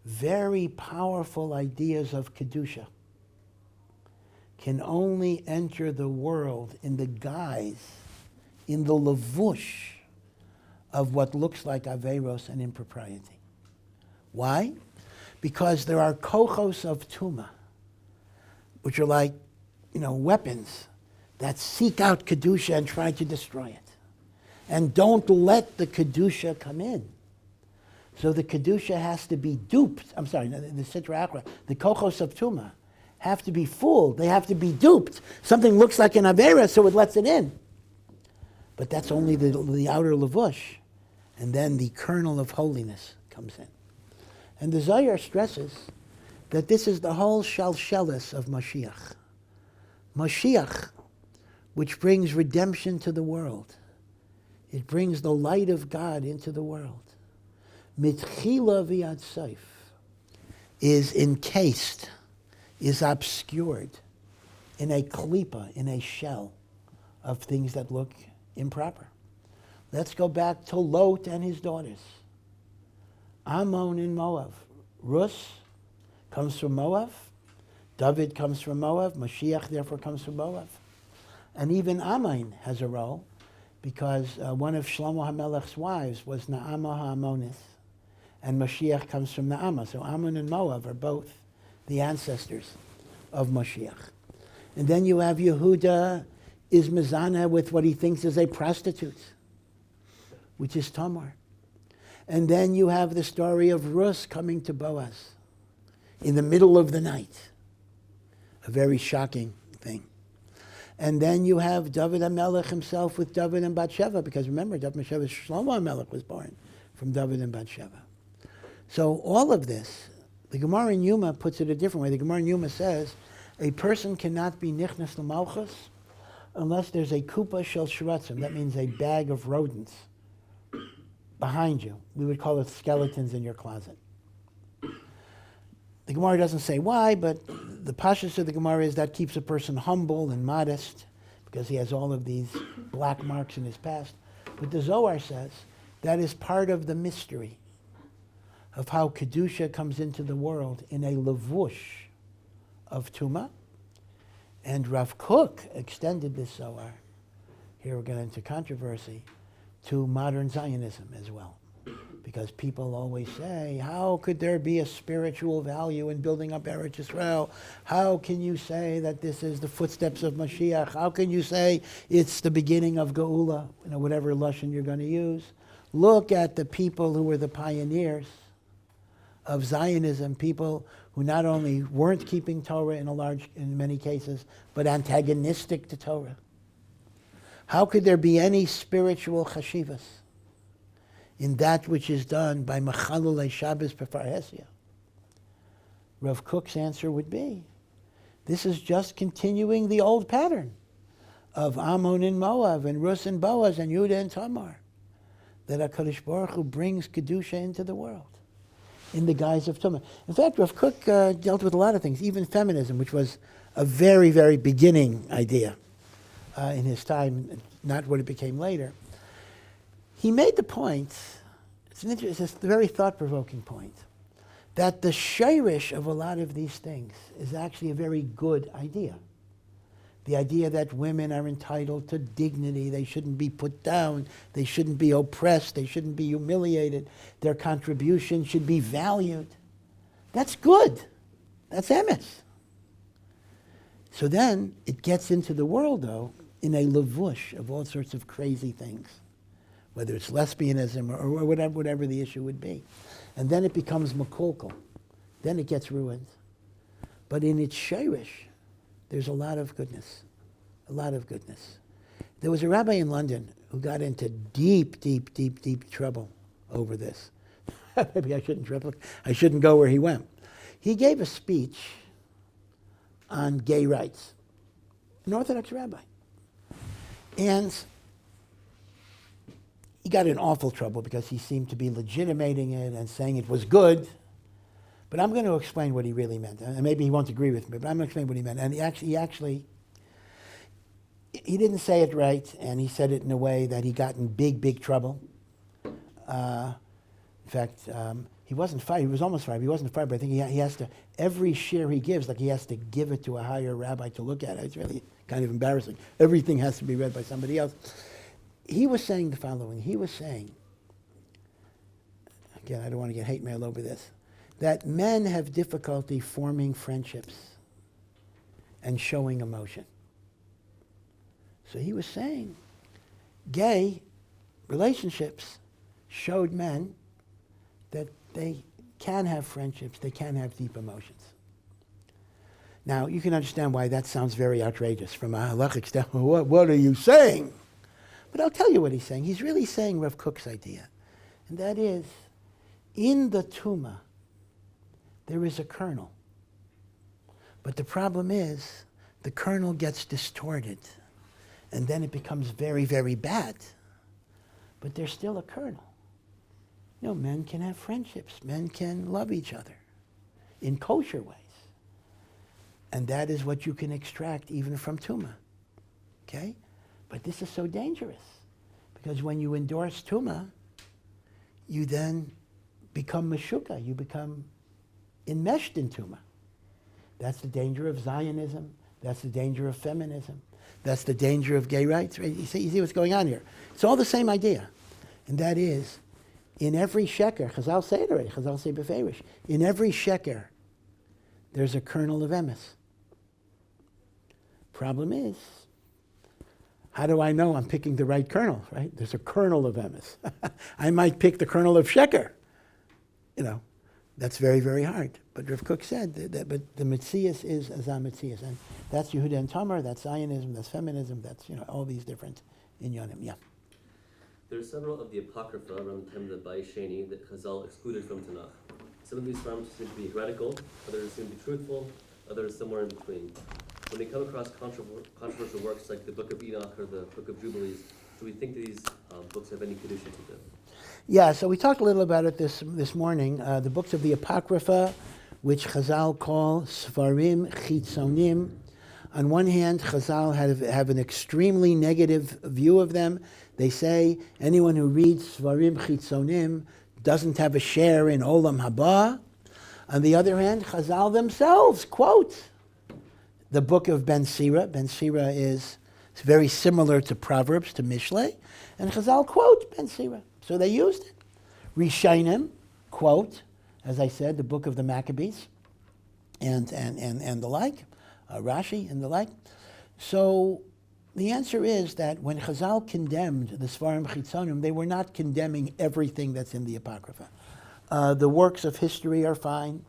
very powerful ideas of kedushah can only enter the world in the guise, in the levush of what looks like averos and impropriety. Why? Because there are kochos of tumah, which are like, weapons that seek out kedushah and try to destroy it. And don't let the kedushah come in. So the kedushah has to be duped. The sitra achra, the kochos of tumah, have to be fooled. They have to be duped. Something looks like an avera, so it lets it in. But that's only the outer levush. And then the kernel of holiness comes in. And the Zohar stresses that this is the whole shalshelis of Mashiach. Mashiach, which brings redemption to the world. It brings the light of God into the world. Mitchila v'ad seif is encased, is obscured in a klipa, in a shell of things that look improper. Let's go back to Lot and his daughters. Ammon in Moab. Rus comes from Moab. David comes from Moab. Mashiach therefore comes from Moab. And even Ammon has a role, because one of Shlomo HaMelech's wives was Naamah HaAmmonis, and Mashiach comes from Naamah. So Ammon and Moab are both the ancestors of Mashiach. And then you have Yehudah is mezana with what he thinks is a prostitute, which is Tamar. And then you have the story of Rus coming to Boaz in the middle of the night. A very shocking thing. And then you have David HaMelech himself with David and Bathsheba, because remember, David and Shlomo HaMelech was born from David and Bathsheba. So all of this, the Gemara in Yuma puts it a different way. The Gemara in Yuma says, a person cannot be nichnas l'malchus unless there's a kupa shel shiratzim. That means a bag of rodents behind you. We would call it skeletons in your closet. The Gemara doesn't say why, but the pashtus of the Gemara is that keeps a person humble and modest because he has all of these black marks in his past. But the Zohar says that is part of the mystery of how kedushah comes into the world in a levush of Tumah. And Rav Kook extended this Zohar, here we're getting into controversy, to modern Zionism as well. Because people always say, how could there be a spiritual value in building up Eretz Yisrael? How can you say that this is the footsteps of Mashiach? How can you say it's the beginning of Geula? Whatever lashon you're going to use. Look at the people who were the pioneers of Zionism, people who not only weren't keeping Torah in many cases, but antagonistic to Torah. How could there be any spiritual chashivas in that which is done by Machalulei Shabbos Befarhesia? Rav Kook's answer would be, this is just continuing the old pattern of Ammon and Moab and Rus and Boaz and Yehudah and Tamar, that HaKadosh Baruch Hu brings kedushah into the world in the guise of Tumah. In fact, Rav Kook dealt with a lot of things, even feminism, which was a very, very beginning idea in his time, not what it became later. He made the point, it's a very thought-provoking point, that the shirish of a lot of these things is actually a very good idea. The idea that women are entitled to dignity, they shouldn't be put down, they shouldn't be oppressed, they shouldn't be humiliated, their contribution should be valued. That's good. That's emes. So then it gets into the world, though, in a levush of all sorts of crazy things, whether it's lesbianism or whatever the issue would be. And then it becomes makulkal. Then it gets ruined. But in its shirish, there's a lot of goodness, a lot of goodness. There was a rabbi in London who got into deep, deep, deep, deep trouble over this. Maybe I shouldn't go where he went. He gave a speech on gay rights, an Orthodox rabbi. And he got in awful trouble because he seemed to be legitimating it and saying it was good. But I'm going to explain what he really meant. And maybe he won't agree with me, but I'm going to explain what he meant. And he didn't say it right, and he said it in a way that he got in big, big trouble. In fact, he wasn't fired. He was almost fired. He wasn't fired, but I think he has to, every share he gives, like he has to give it to a higher rabbi to look at it. It's really kind of embarrassing. Everything has to be read by somebody else. He was saying the following. He was saying, again, I don't want to get hate mail over this, that men have difficulty forming friendships and showing emotion. So he was saying gay relationships showed men that they can have friendships, they can have deep emotions. Now, you can understand why that sounds very outrageous from a halachic standpoint. What are you saying? But I'll tell you what he's saying. He's really saying Rav Kook's idea. And that is, in the tumah, there is a kernel. But the problem is, the kernel gets distorted. And then it becomes very, very bad. But there's still a kernel. Men can have friendships. Men can love each other in kosher ways. And that is what you can extract even from tumah. Okay? But this is so dangerous. Because when you endorse tumah, you then become meshukah. You become enmeshed in tumah. That's the danger of Zionism. That's the danger of feminism. That's the danger of gay rights. Right? You see what's going on here. It's all the same idea. And that is, in every sheker, Chazal say it already, Chazal say beferish, in every sheker, there's a kernel of emes. Problem is, how do I know I'm picking the right kernel, right? There's a kernel of emes. I might pick the kernel of sheker, That's very, very hard. But Rav Kook said that but the Metzias is Azam Metzias. And that's Yehudah and Tamar, that's Zionism, that's feminism, that's, all these different inyanim. Yeah. There are several of the apocrypha around the time of the Bai Sheni that Chazal excluded from Tanakh. Some of these farms seem to be heretical, others seem to be truthful, others somewhere in between. When they come across controversial works like the Book of Enoch or the Book of Jubilees, do we think these books have any kedushah to them? Yeah, so we talked a little about it this morning. The books of the apocrypha, which Chazal call Svarim Chitzonim. On one hand, Chazal have an extremely negative view of them. They say anyone who reads Svarim Chitzonim doesn't have a share in Olam Haba. On the other hand, Chazal themselves quote the book of Ben Sira. Ben Sira is very similar to Proverbs, to Mishlei, and Chazal quote Ben Sira. So they used it. Rishonim quote, as I said, the book of the Maccabees and the like, Rashi and the like. So the answer is that when Chazal condemned the Svarim Chitzonim, they were not condemning everything that's in the Apocrypha. The works of history are fine,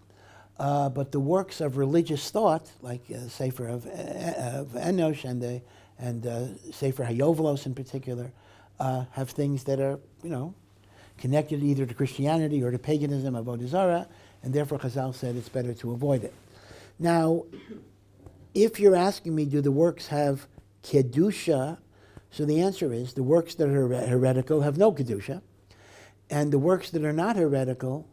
but the works of religious thought, like Sefer of Enosh and Sefer Hayovelos in particular, have things that are, connected either to Christianity or to paganism, Avodah Zarah, and therefore Chazal said it's better to avoid it. Now, if you're asking me, do the works have kedushah? So the answer is the works that are heretical have no kedushah, and the works that are not heretical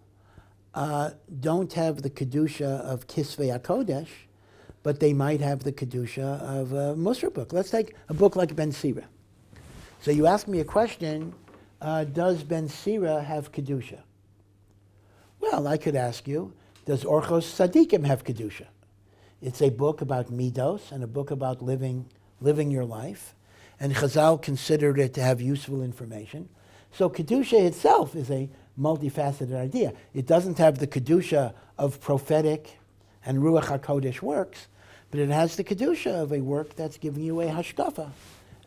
don't have the kedushah of Kisvei HaKodesh, but they might have the kedushah of a Musar book. Let's take a book like Ben Sira. So you ask me a question, does Ben Sira have kedushah? Well, I could ask you, does Orchos Tzadikim have kedushah? It's a book about midos and a book about living your life, and Chazal considered it to have useful information. So kedushah itself is a multifaceted idea. It doesn't have the kedushah of prophetic and Ruach HaKodesh works, but it has the kedushah of a work that's giving you a hashkafa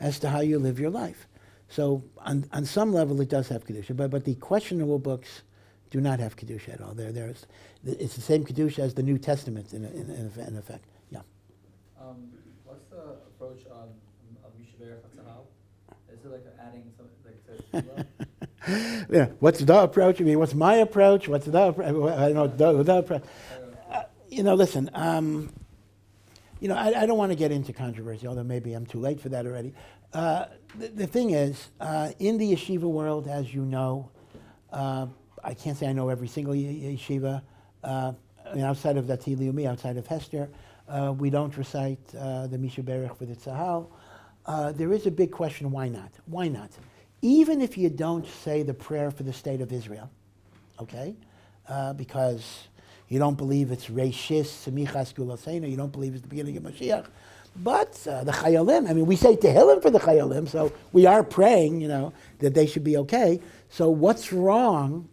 as to how you live your life. So on some level it does have kedushah, but the questionable books do not have kedushah at all. It's the same kedushah as the New Testament in effect. Yeah. What's the approach on sheberach tzahal? Is it like adding something like to Yeah. What's the approach? I mean, what's my approach? What's the approach? I don't know the approach. Listen. I don't want to get into controversy, although maybe I'm too late for that already. The thing is, in the yeshiva world, as you know, I can't say I know every single yeshiva. Outside of Dati Leumi, outside of Hester, we don't recite the sheberach for the tzahal. There is a big question, why not? Why not? Even if you don't say the prayer for the state of Israel, okay? Because you don't believe it's Reishis, Semichas Gulaseinu, you don't believe it's the beginning of Mashiach. But the Chayalim, we say Tehillim for the Chayalim, so we are praying, that they should be okay. So what's wrong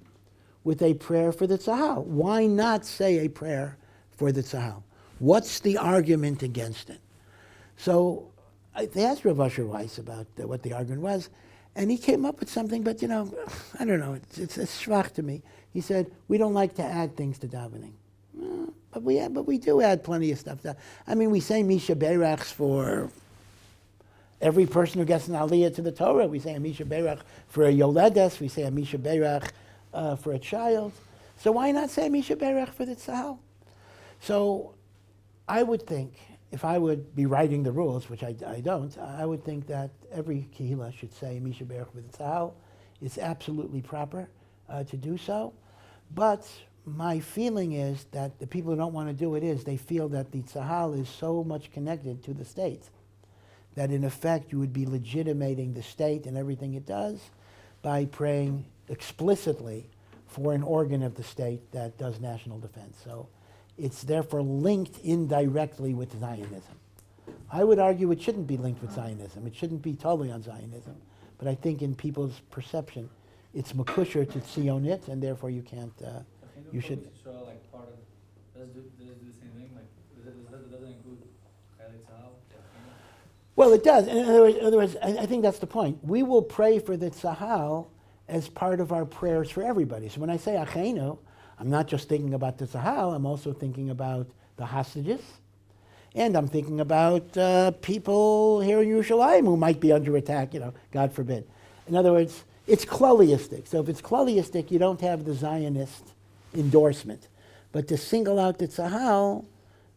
with a prayer for the tzahal? Why not say a prayer for the tzahal? What's the argument against it? So they asked Rav Asher Weiss about what the argument was, and he came up with something, but I don't know, it's schwach to me. He said, we don't like to add things to davening. But we do add plenty of stuff. We say sheberachs for every person who gets an aliyah to the Torah. We say a sheberach for a yoledes. We say a sheberach for a child. So why not say a sheberach for the tzahal? So I would think, if I would be writing the rules, which I don't, I would think that every kehillah should say a sheberach for the tzahal. It's absolutely proper to do so. But my feeling is that the people who don't want to do it they feel that the tzahal is so much connected to the state that in effect you would be legitimating the state and everything it does by praying explicitly for an organ of the state that does national defense. So it's therefore linked indirectly with Zionism. I would argue it shouldn't be linked with Zionism. It shouldn't be totally on Zionism. But I think in people's perception, it's makusher to tzionit, and therefore you can't, you should. Like part of, does it do the same thing? Like, does it include chaylik tzahal? Well, it does. In other words, I think that's the point. We will pray for the tzahal as part of our prayers for everybody. So when I say achenu, I'm not just thinking about the Tzahal, I'm also thinking about the hostages, and I'm thinking about people here in Yerushalayim who might be under attack, God forbid. In other words, it's klaliistic. So if it's klaliistic, you don't have the Zionist endorsement. But to single out the Tzahal,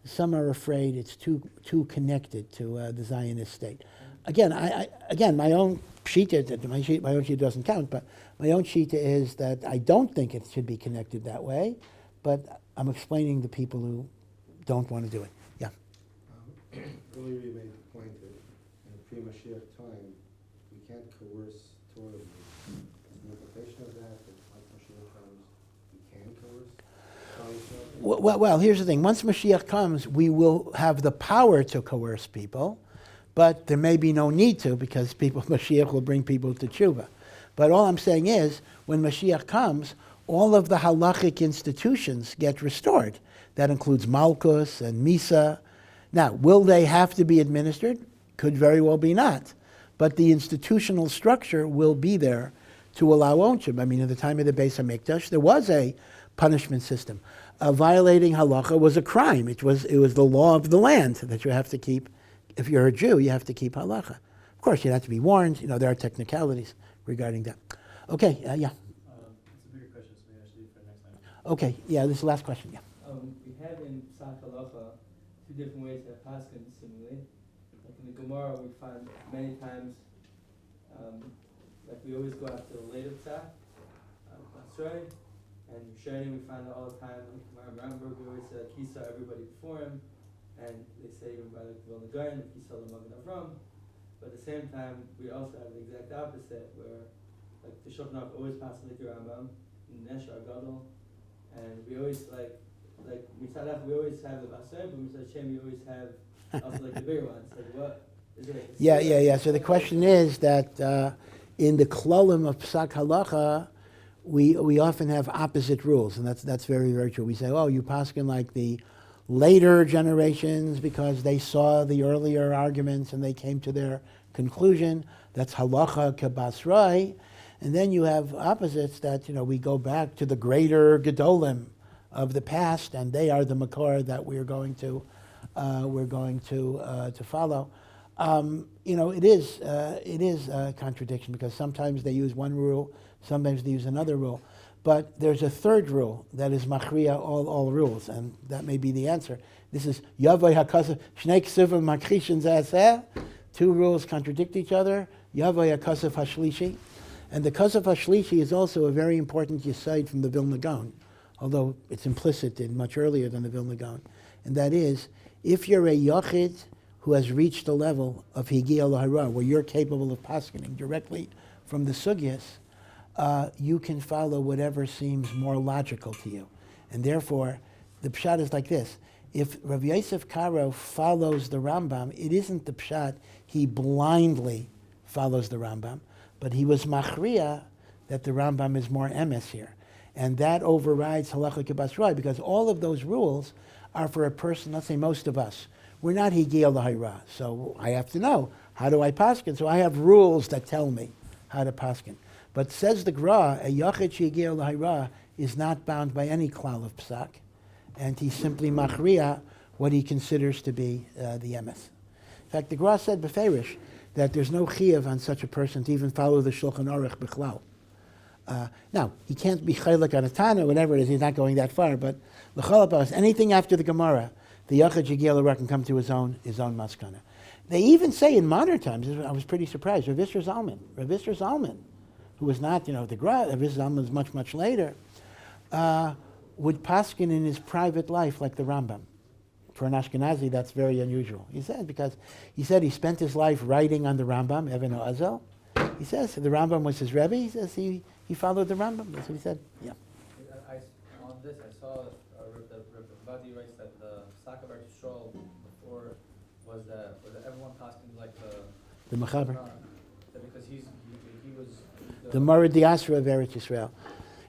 some are afraid it's too connected to the Zionist state. Again, my own shita, my own shita doesn't count, but my own shita is that I don't think it should be connected that way, but I'm explaining to people who don't want to do it. Yeah. Earlier you made the point that in a pre-Mashiach time, we can't coerce Torah. Is the implication of that once Mashiach comes, we can coerce? Well, here's the thing. Once Mashiach comes, we will have the power to coerce people, but there may be no need to because Mashiach will bring people to tshuva. But all I'm saying is, when Mashiach comes, all of the halachic institutions get restored. That includes Malkus and Misa. Now, will they have to be administered? Could very well be not. But the institutional structure will be there to allow ownership. I mean, at the time of the Beis HaMikdash, there was a punishment system. Violating halacha was a crime. It was the law of the land that you have to keep. If you're a Jew, you have to keep halacha. Of course, you have to be warned. There are technicalities regarding that. Okay, yeah. It's a bigger question, so maybe I should leave for next time. Okay, yeah, this is the last question, yeah. We have in Psak halacha two different ways that paskin seemingly. Like in the Gemara, we find many times, like we always go after the later Psak, Basrei, and Shani we find it all the time. Like remember, we always say Kisa, everybody before him, and they say even by the Vilna Gaon, Kisa the Magen Avram. But at the same time, we also have the exact opposite, where like the Shulchan Aruch always passes like the Rambam, Neshar Gadol, and we always like Mitzadach, we always have the Basrei, but Mitzad Shem, we always have also like the bigger ones. Like what is it? Yeah. So the question is that in the klolim of Psak Halacha, we often have opposite rules, and that's very, very true. We say, oh, you paskin like the later generations because they saw the earlier arguments and they came to their conclusion. That's halacha kebasrai. And then you have opposites that, we go back to the greater gedolim of the past, and they are the makor that we're going to follow. It is a contradiction because sometimes they use one rule, sometimes they use another rule. But there's a third rule that is machriya all rules, and that may be the answer. This is Yavoy HaKasav, Shnei Ksuvim Makrishin Zeh. Two rules contradict each other. Yavoy HaKasav HaShlishi. And the Kasav HaShlishi is also a very important yesod from the Vilna Gaon, although it's implicit in much earlier than the Vilna Gaon. And that is, if you're a yachid who has reached the level of Higia L'Hara, where you're capable of paskening directly from the sugyas, you can follow whatever seems more logical to you. And therefore, the pshat is like this. If Rav Yosef Karo follows the Rambam, it isn't the pshat he blindly follows the Rambam, but he was machriya that the Rambam is more emes here. And that overrides halacha k'basroi, because all of those rules are for a person, let's say most of us. We're not higia l'hayra, so I have to know, how do I paskin? So I have rules that tell me how to paskin. But says the Gra, a yachid shehigia l'hayra is not bound by any klal of psak, and he simply machriya what he considers to be the emes. In fact, the Gra said beferish that there's no chiyuv on such a person to even follow the Shulchan Aruch b'chlal. Now, he can't be chaylik on a Tana, whatever it is, he's not going that far, but l'chol hapos, anything after the Gemara, the yachid shehigia l'hayra can come to his own maskana. They even say in modern times, I was pretty surprised, Rav Yisrael Zalman, who was not, the Gra, Rav Yisrael Zalman was much, much later, would paskin in his private life like the Rambam. For an Ashkenazi, that's very unusual. He said, because he spent his life writing on the Rambam, Even Oazel. He says the Rambam was his Rebbe. He says he followed the Rambam. That's what he said. Yeah. On this, I saw that Rabbi writes that the Psak of Eretz Yisrael before was that everyone paskin like the Mechaber. Because he was the Morad Diasra of Eretz Yisrael.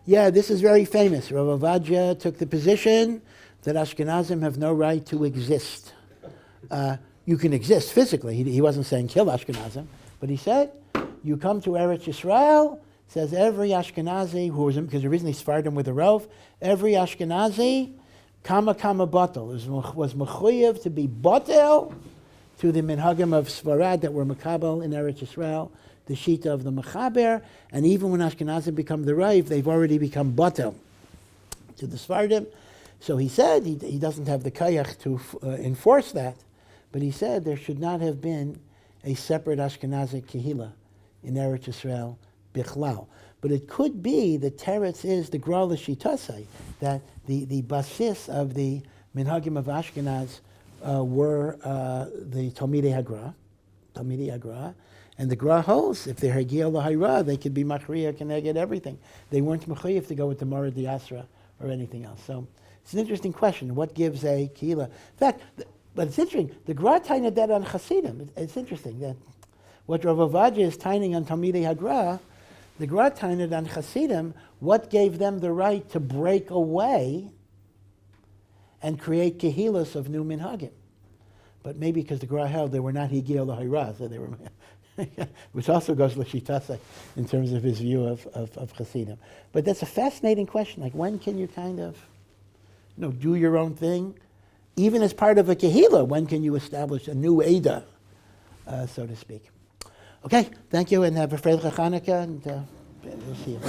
Yeah, this is very famous. Rav Ovadia took the position that Ashkenazim have no right to exist. You can exist physically. He wasn't saying kill Ashkenazim, but he said, you come to Eretz Yisrael, says every Ashkenazi who was, because originally Sephardim with a rov, every Ashkenazi, kama batel, was mechuyev to be batel to the minhagim of Sfarad that were makabel in Eretz Yisrael, the shita of the mechaber, and even when Ashkenazim become the rov, they've already become batel to the Sephardim. So he said he doesn't have the kayach to enforce that, but he said there should not have been a separate Ashkenazi kehila in Eretz Yisrael bichlal. But it could be the teretz is the gra l'shitasei, that the basis of the minhagim of Ashkenaz were the Talmidei Hagra, and the gra holds if they're Hagiel l'hayra, they could be machriya keneged everything. They weren't mechuyev to go with the Mora Diasra or anything else. So it's an interesting question. What gives a kehila? In fact, but it's interesting. The gra tained that on Hasidim. It's interesting that what Rav Ovadia is taining on Talmidei Hagra, the gra tained on Hasidim. What gave them the right to break away and create kehilas of new minhagim? But maybe because the gra held they were not higil l'hayra, so they were, which also goes l'shitase in terms of his view of Hasidim. But that's a fascinating question. Like, when can you kind of, do your own thing? Even as part of a kehila, when can you establish a new Eidah, so to speak? Okay, thank you, and have a Freilich Hanukkah, and we'll see you.